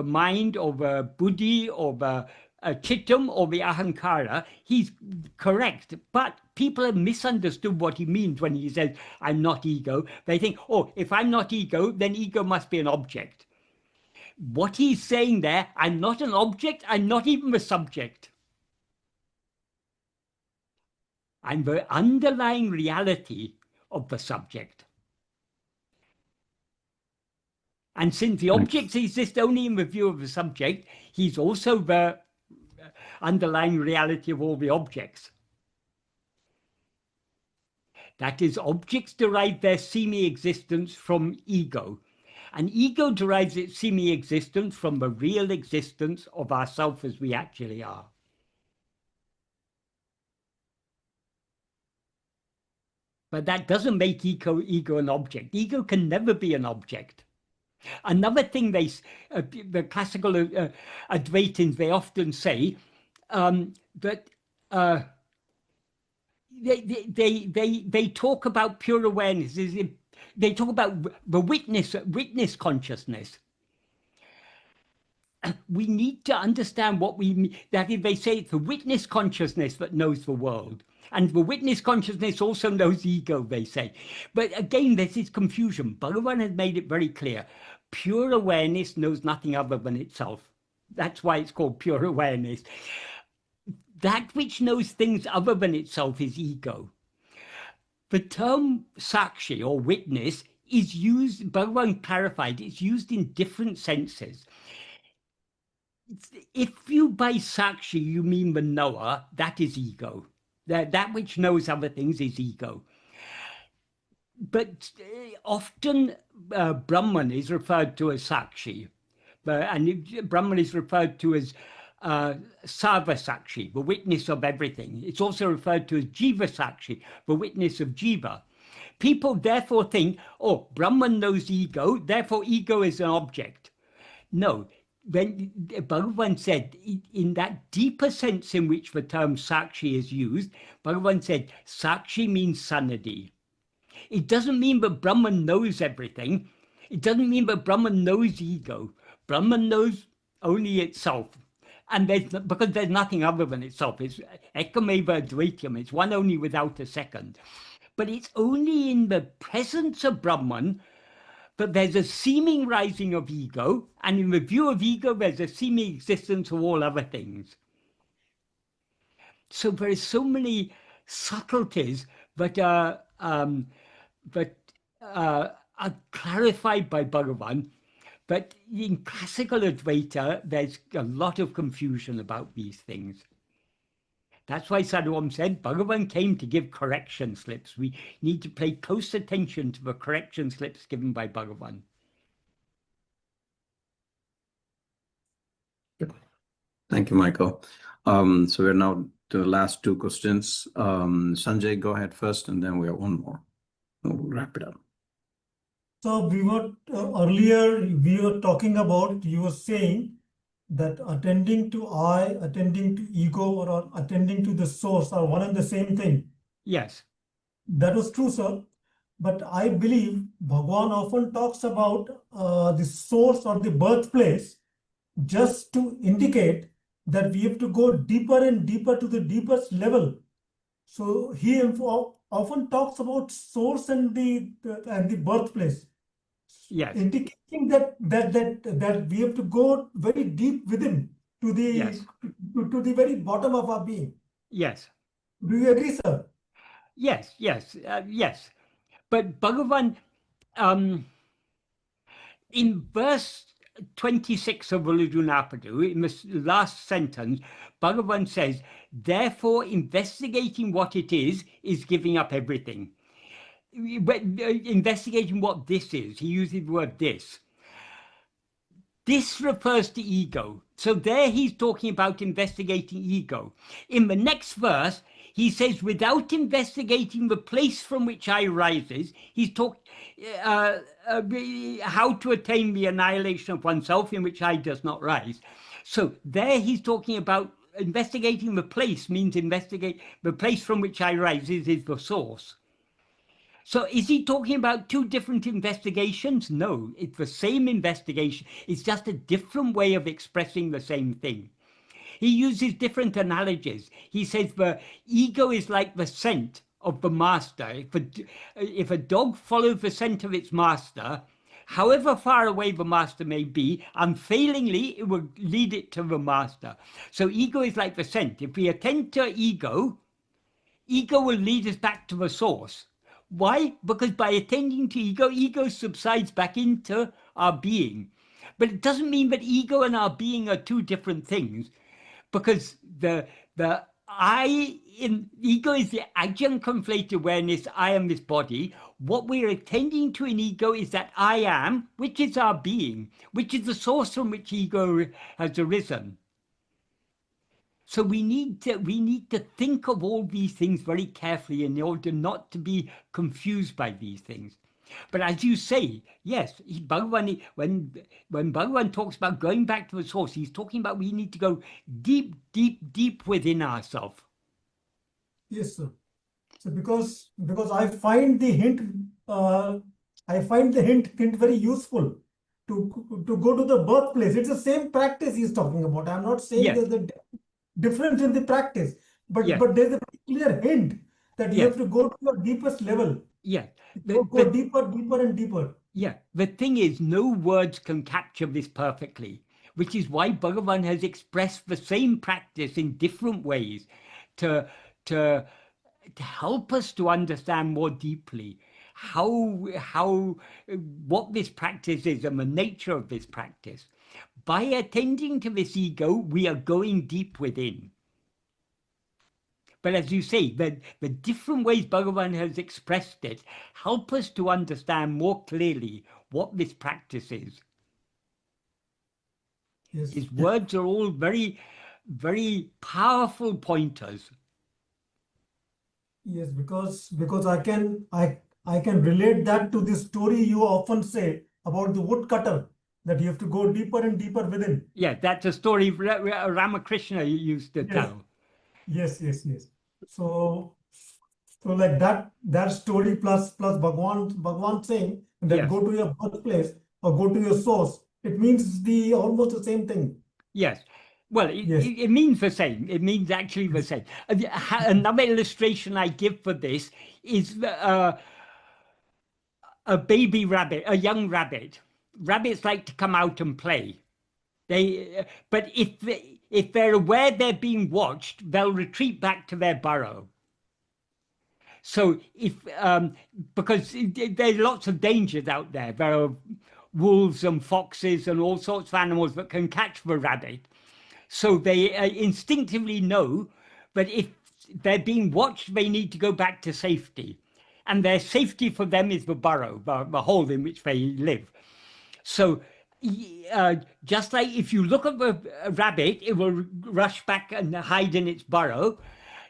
[SPEAKER 1] mind or the buddhi or the chittam or the ahankara, he's correct. But people have misunderstood what he means when he says, I'm not ego. They think, oh, if I'm not ego, then ego must be an object. What he's saying there, I'm not an object, I'm not even the subject. I'm the underlying reality of the subject. And since the objects exist only in the view of the subject, he's also the underlying reality of all the objects. That is, objects derive their semi-existence from ego. And ego derives its semi-existence from the real existence of ourself as we actually are. But that doesn't make ego an object. Ego can never be an object. Another thing the classical Advaitins, they often say that they talk about pure awareness. They talk about the witness consciousness. We need to understand what we mean. That is, they say it's the witness consciousness that knows the world. And the witness consciousness also knows ego, they say. But again, this is confusion. Bhagavan has made it very clear. Pure awareness knows nothing other than itself. That's why it's called pure awareness. That which knows things other than itself is ego. The term sakshi or witness is used, Bhagavan clarified, it's used in different senses. If you by sakshi you mean the knower, that is ego. That which knows other things is ego. But often Brahman is referred to as sakshi, and Brahman is referred to as sarva sakshi, the witness of everything. It's also referred to as jiva sakshi, the witness of jiva. People therefore think, oh, Brahman knows ego, therefore ego is an object. No. When Bhagavan said, in that deeper sense in which the term sakshi is used, Bhagavan said, sakshi means sanadhi. It doesn't mean that Brahman knows everything. It doesn't mean that Brahman knows ego. Brahman knows only itself. And because there's nothing other than itself. It's ekameva advaityam. It's one only without a second. but it's only in the presence of Brahman that there's a seeming rising of ego, and in the view of ego, there's a seeming existence of all other things. So there are so many subtleties that are clarified by Bhagavan, but in classical Advaita, there's a lot of confusion about these things. That's why Sadhu Om said Bhagavan came to give correction slips. We need to pay close attention to the correction slips given by Bhagavan.
[SPEAKER 2] Thank you, Michael. So we're now to the last two questions. Sanjay, go ahead first, and then we have one more. We'll wrap it up.
[SPEAKER 8] So we were earlier, we were talking about, you were saying that attending to I, attending to ego, or attending to the source are one and the same thing.
[SPEAKER 1] Yes.
[SPEAKER 8] That was true, sir. But I believe Bhagavan often talks about the source or the birthplace just to indicate that we have to go deeper and deeper to the deepest level. So he often talks about source and the birthplace.
[SPEAKER 1] Yes.
[SPEAKER 8] Indicating that we have to go very deep within to the
[SPEAKER 1] Yes.
[SPEAKER 8] to the very bottom of our being.
[SPEAKER 1] Yes.
[SPEAKER 8] Do you agree, sir?
[SPEAKER 1] Yes, yes, yes. But Bhagavan, in verse 26 of Uḷḷadu Nāṛpadu, in the last sentence, Bhagavan says, therefore investigating what it is giving up everything. Investigating what this is, he uses the word this. This refers to ego. So there he's talking about investigating ego. In the next verse, he says, without investigating the place from which I rises, he's talking how to attain the annihilation of oneself in which I does not rise. So there he's talking about investigating the place, means investigate the place from which I rises is the source. So is he talking about two different investigations? No, it's the same investigation. It's just a different way of expressing the same thing. He uses different analogies. He says the ego is like the scent of the master. If a dog follows the scent of its master, however far away the master may be, unfailingly it will lead it to the master. So ego is like the scent. If we attend to ego, ego will lead us back to the source. Why? Because by attending to ego, ego subsides back into our being. But it doesn't mean that ego and our being are two different things, because the I in ego is the adjunct conflated awareness, I am this body. What we're attending to in ego is that I am, which is our being, which is the source from which ego has arisen. So we need to think of all these things very carefully in order not to be confused by these things. But as you say, yes, Bhagavan, when Bhagavan talks about going back to the source, he's talking about we need to go deep, deep, deep within ourselves.
[SPEAKER 8] Yes, sir. So because I find the hint very useful to go to the birthplace. It's the same practice he's talking about. I'm not saying there's a difference in the practice, but there's a clear hint that you have to go to your deepest level.
[SPEAKER 1] Yeah.
[SPEAKER 8] Go deeper, deeper and deeper.
[SPEAKER 1] Yeah. The thing is, no words can capture this perfectly, which is why Bhagavan has expressed the same practice in different ways to help us to understand more deeply what this practice is and the nature of this practice. By attending to this ego, we are going deep within. But as you say, the different ways Bhagavan has expressed it help us to understand more clearly what this practice is.
[SPEAKER 8] Yes.
[SPEAKER 1] His words are all very, very powerful pointers.
[SPEAKER 8] Yes, because I can relate that to the story you often say about the woodcutter, that you have to go deeper and deeper within.
[SPEAKER 1] Yeah, that's a story Ramakrishna used to tell.
[SPEAKER 8] Yes. So like that story plus Bhagavan saying that go to your birthplace or go to your source, it means almost the same thing.
[SPEAKER 1] Yes. Well, it means the same. It means actually the same. Another illustration I give for this is a baby rabbit, a young rabbit. Rabbits like to come out and play. But if they're aware they're being watched, they'll retreat back to their burrow. So because there are lots of dangers out there. There are wolves and foxes and all sorts of animals that can catch the rabbit. So they instinctively know that if they're being watched, they need to go back to safety. And their safety for them is the burrow, the hole in which they live. So just like if you look at the rabbit, it will rush back and hide in its burrow.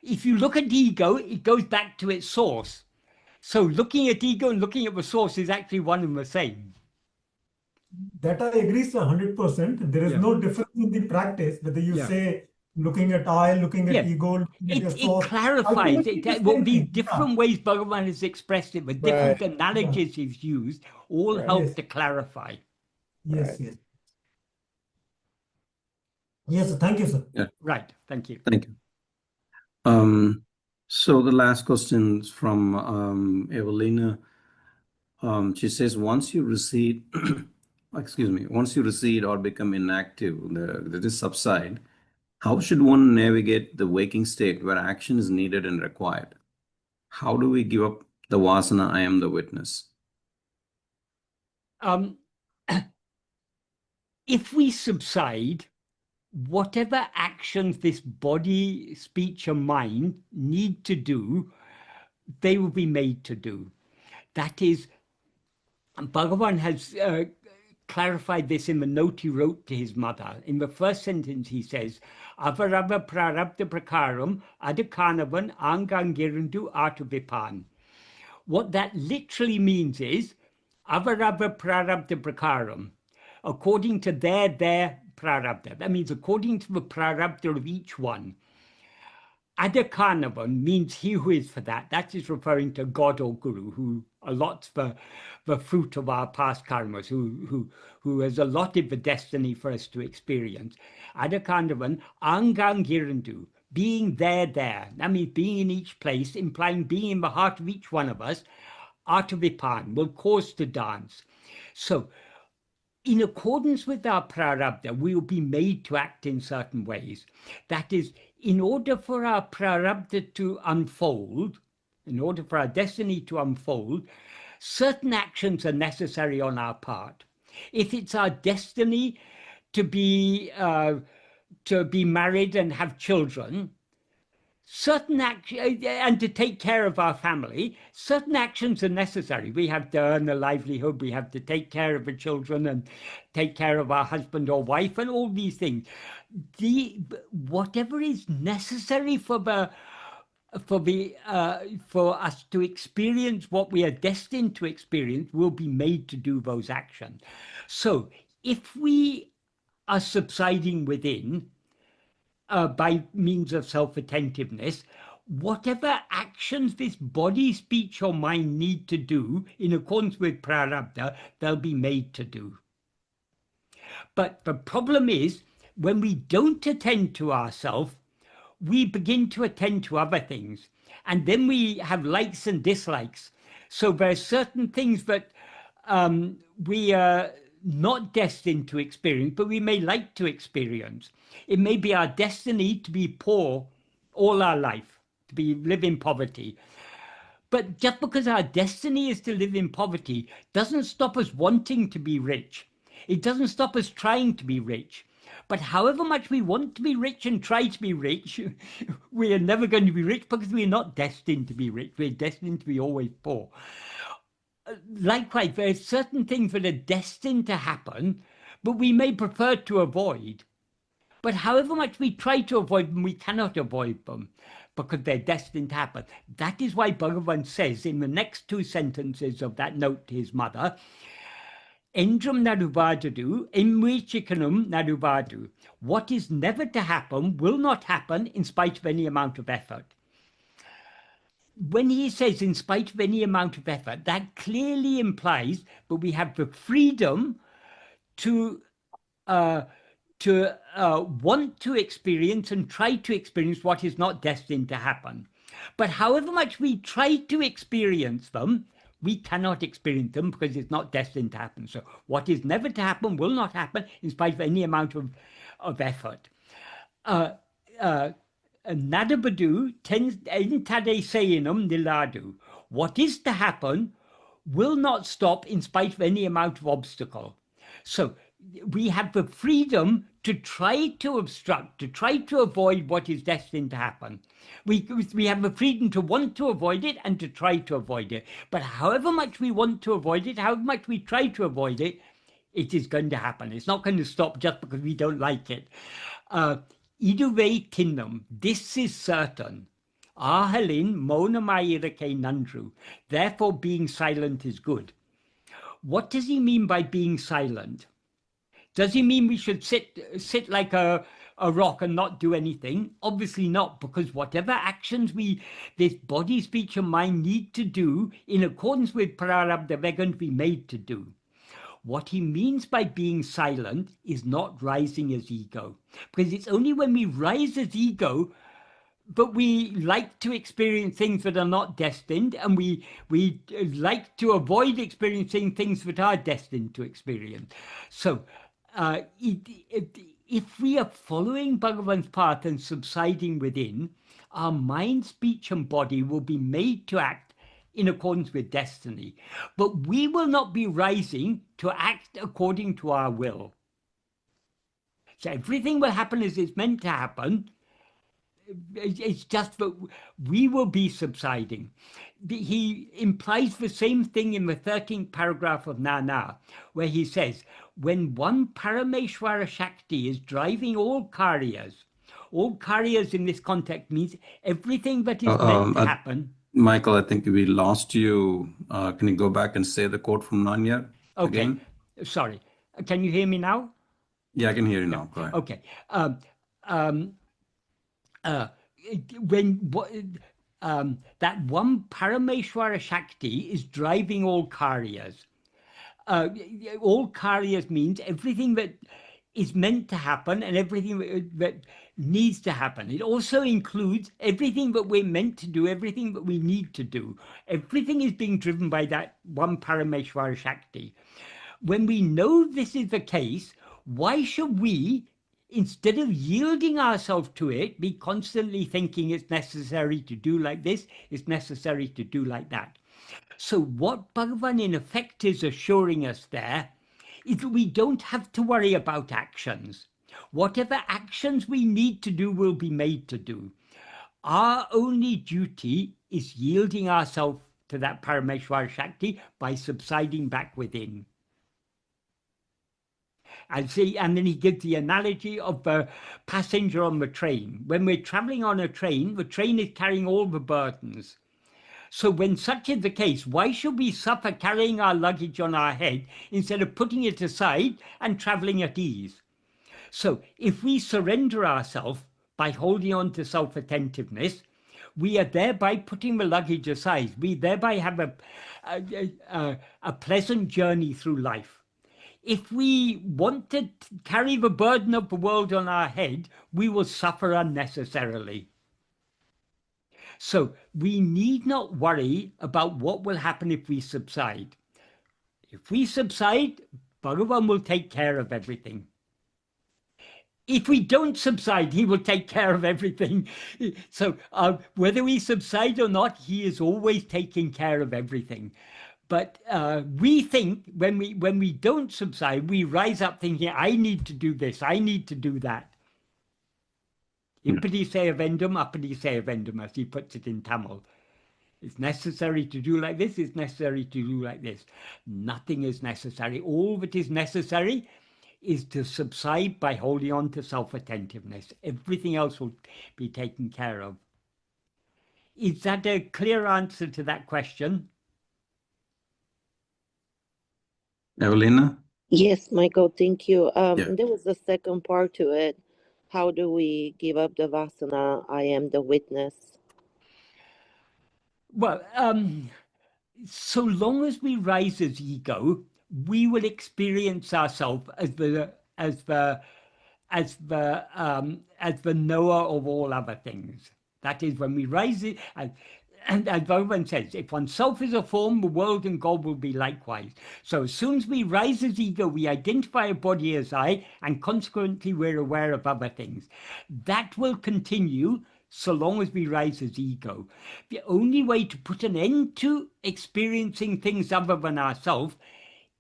[SPEAKER 1] If you look at ego, it goes back to its source. So looking at ego and looking at the source is actually one and the same.
[SPEAKER 8] That I agree 100%. There is no difference in the practice, whether you say looking at I, looking at ego, looking at your source.
[SPEAKER 1] It clarifies the different ways Bhagavan has expressed it, the different analogies he's used, all help to clarify.
[SPEAKER 8] Yes, yes. Yes, thank you, sir.
[SPEAKER 2] Yeah.
[SPEAKER 1] Right, thank you.
[SPEAKER 2] Thank you. So the last question is from Evelina. She says, once you recede, once you recede or become inactive, that is subside, how should one navigate the waking state where action is needed and required? How do we give up the vasana, I am the witness?
[SPEAKER 1] If we subside, whatever actions this body, speech, and mind need to do, they will be made to do. That is, Bhagavan has clarified this in the note he wrote to his mother. In the first sentence, he says, Avarava prarabdha prakaram adhikanavan angangirandu atuvipan. What that literally means is, Avarava prarabdha prakaram, according to their prarabdha. That means according to the prarabdha of each one. Adhikanavan means he who is for that. That is referring to God or Guru, who allots the fruit of our past karmas, who has allotted the destiny for us to experience. Adhikanavan angangirandu, being there. That means being in each place, implying being in the heart of each one of us. Atavipan will cause to dance. So, in accordance with our prarabdha, we will be made to act in certain ways. That is, in order for our prarabdha to unfold, in order for our destiny to unfold, certain actions are necessary on our part. If it's our destiny to be married and have children, certain and to take care of our family, certain actions are necessary. We have to earn a livelihood, we have to take care of the children and take care of our husband or wife and all these things. Whatever is necessary for us to experience what we are destined to experience will be made to do those actions. So if we are subsiding within, by means of self-attentiveness, whatever actions this body, speech, or mind need to do in accordance with prarabdha, they'll be made to do. But the problem is, when we don't attend to ourselves, we begin to attend to other things. And then we have likes and dislikes. So there are certain things that we are not destined to experience, but we may like to experience. It may be our destiny to be poor all our life, to live in poverty. But just because our destiny is to live in poverty doesn't stop us wanting to be rich. It doesn't stop us trying to be rich. But however much we want to be rich and try to be rich, we are never going to be rich because we are not destined to be rich. We're destined to be always poor. Likewise, there are certain things that are destined to happen, but we may prefer to avoid. But however much we try to avoid them, we cannot avoid them because they're destined to happen. That is why Bhagavan says in the next two sentences of that note to his mother, Endram naruvadadu, emvichikanum naruvadu. What is never to happen will not happen in spite of any amount of effort. When he says in spite of any amount of effort, that clearly implies that we have the freedom to want to experience and try to experience what is not destined to happen. But however much we try to experience them, we cannot experience them because it's not destined to happen. So what is never to happen will not happen in spite of any amount of effort. Nāṛpadu tends intade seinam Uڵḷadu. What is to happen will not stop in spite of any amount of obstacle. So we have the freedom to try to obstruct, to try to avoid what is destined to happen. We have the freedom to want to avoid it and to try to avoid it. But however much we want to avoid it, however much we try to avoid it, it is going to happen. It's not going to stop just because we don't like it. Iduve tinnam, this is certain. Ahalin monamayirake nandru. Therefore, being silent is good. What does he mean by being silent? Does he mean we should sit like a rock and not do anything? Obviously not, because whatever actions this body, speech, and mind need to do in accordance with prarabdha, we're going to be made to do. What he means by being silent is not rising as ego, because it's only when we rise as ego, but we like to experience things that are not destined, and we like to avoid experiencing things that are destined to experience. So if we are following Bhagavan's path and subsiding within, our mind, speech, and body will be made to act in accordance with destiny. But we will not be rising to act according to our will. So everything will happen as it's meant to happen. It's just that we will be subsiding. He implies the same thing in the 13th paragraph of Nana, where he says, when one Parameshwara Shakti is driving all karyas in this context means everything that is meant to happen.
[SPEAKER 2] Michael, I think we lost you. Can you go back and say the quote from Nanya again?
[SPEAKER 1] Sorry. Can you hear me now?
[SPEAKER 2] Yeah, I can hear you now. Go ahead.
[SPEAKER 1] Okay. That one Parameshwara Shakti is driving all karyas. All karyas means everything that is meant to happen and everything that needs to happen. It also includes everything that we're meant to do, everything that we need to do. Everything is being driven by that one Parameshwara Shakti. When we know this is the case, why should we, instead of yielding ourselves to it, be constantly thinking it's necessary to do like this, it's necessary to do like that? So what Bhagavan in effect is assuring us there is that we don't have to worry about actions. Whatever actions we need to do will be made to do. Our only duty is yielding ourselves to that Parameshwara Shakti by subsiding back within. And then he gives the analogy of the passenger on the train. When we're traveling on a train, the train is carrying all the burdens. So when such is the case, why should we suffer carrying our luggage on our head instead of putting it aside and traveling at ease? So if we surrender ourselves by holding on to self-attentiveness, we are thereby putting the luggage aside. We thereby have a pleasant journey through life. If we want to carry the burden of the world on our head, we will suffer unnecessarily. So we need not worry about what will happen if we subside. If we subside, Bhagavan will take care of everything. If we don't subside, he will take care of everything. So whether we subside or not, he is always taking care of everything. But we think when we don't subside, we rise up thinking, I need to do this, I need to do that. Impadi sevendum, apadi sevendum, as he puts it in Tamil. It's necessary to do like this, it's necessary to do like this. Nothing is necessary. All that is necessary is to subside by holding on to self-attentiveness. Everything else will be taken care of. Is that a clear answer to that question?
[SPEAKER 2] Evelina?
[SPEAKER 9] Yes, Michael, thank you. There was a second part to it. How do we give up the vasana? I am the witness. Well,
[SPEAKER 1] so long as we rise as ego, we will experience ourselves as the knower of all other things. That is when we rise it, and as Bhagavan says, if oneself is a form, the world and God will be likewise. So as soon as we rise as ego, we identify a body as I, and consequently we're aware of other things. That will continue so long as we rise as ego. The only way to put an end to experiencing things other than ourselves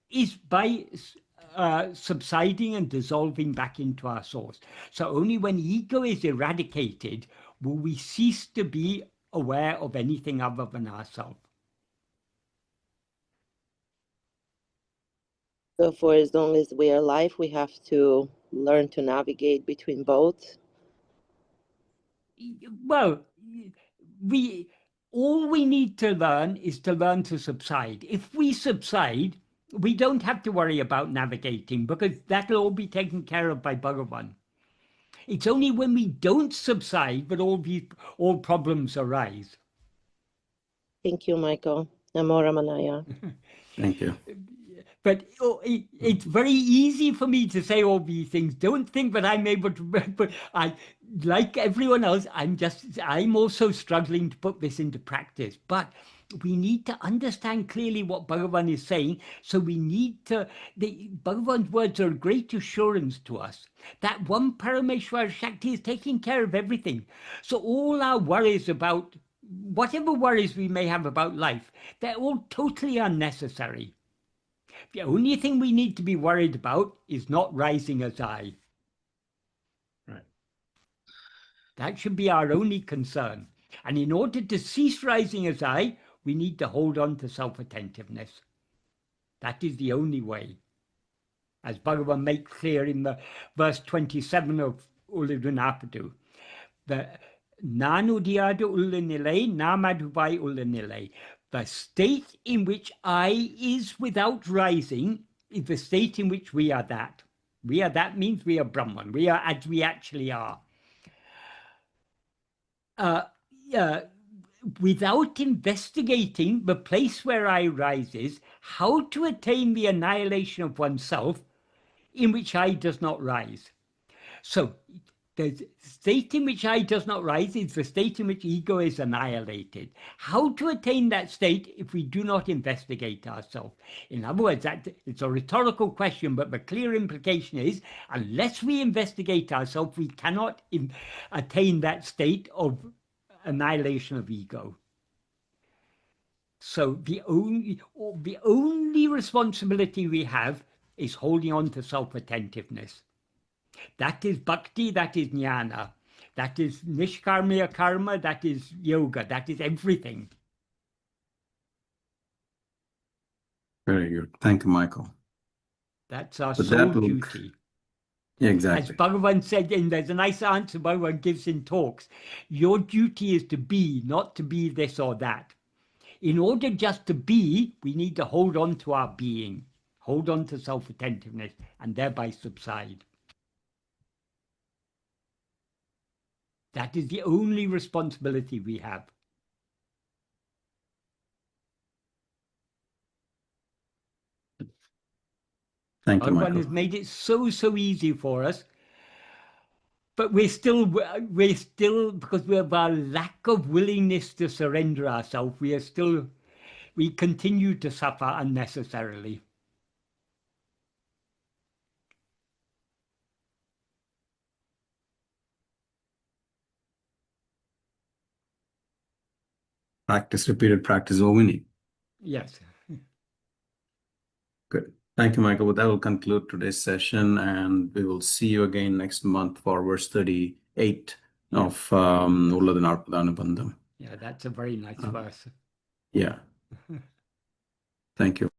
[SPEAKER 1] is by subsiding and dissolving back into our source. So only when ego is eradicated will we cease to be aware of anything other than ourselves.
[SPEAKER 9] So for as long as we are alive, we have to learn to navigate between both.
[SPEAKER 1] Well, all we need to learn is to learn to subside. If we subside, we don't have to worry about navigating, because that'll all be taken care of by Bhagavan. It's only when we don't subside that all problems arise.
[SPEAKER 9] Thank you, Michael. Namo Ramanaya.
[SPEAKER 2] Thank you.
[SPEAKER 1] But it's very easy for me to say all these things. Don't think that I'm able to, but like everyone else, I'm also struggling to put this into practice. But we need to understand clearly what Bhagavan is saying. So we need to, Bhagavan's words are a great assurance to us that one Parameshwara Shakti is taking care of everything. So all our worries about, whatever worries we may have about life, they're all totally unnecessary. The only thing we need to be worried about is not rising as I.
[SPEAKER 2] Right.
[SPEAKER 1] That should be our only concern. And in order to cease rising as I, we need to hold on to self-attentiveness. That is the only way. As Bhagavan makes clear in the verse 27 of Uڵḷadu Nāṛpadu, the Uڵḷadu Nāṛpadu Anubandham. The state in which I is without rising is the state in which we are that. We are that means we are Brahman. We are as we actually are. Without investigating the place where I rises, how to attain the annihilation of oneself in which I does not rise. So the state in which I does not rise is the state in which ego is annihilated. How to attain that state if we do not investigate ourselves? In other words, it's a rhetorical question, but the clear implication is, unless we investigate ourselves, we cannot attain that state of annihilation of ego. So the only responsibility we have is holding on to self-attentiveness. That is bhakti, that is jnana, that is nishkarmiya karma, that is yoga, that is everything.
[SPEAKER 2] Very good. Thank you, Michael.
[SPEAKER 1] That's our sole duty.
[SPEAKER 2] Yeah, exactly.
[SPEAKER 1] As Bhagavan said, and there's a nice answer Bhagavan gives in talks, your duty is to be, not to be this or that. In order just to be, we need to hold on to our being, hold on to self-attentiveness, and thereby subside. That is the only responsibility we have.
[SPEAKER 2] Thank you, Michael.
[SPEAKER 1] Bhagavan has made it so easy for us, but we're still, because we have our lack of willingness to surrender ourselves, we continue to suffer unnecessarily.
[SPEAKER 2] Repeated practice is all we need.
[SPEAKER 1] Yes.
[SPEAKER 2] Good. Thank you, Michael. That will conclude today's session, and we will see you again next month for verse 38 of Uڵḷadu Nāṛpadu Anubandham.
[SPEAKER 1] Yeah, that's a very nice verse.
[SPEAKER 2] Yeah. Thank you.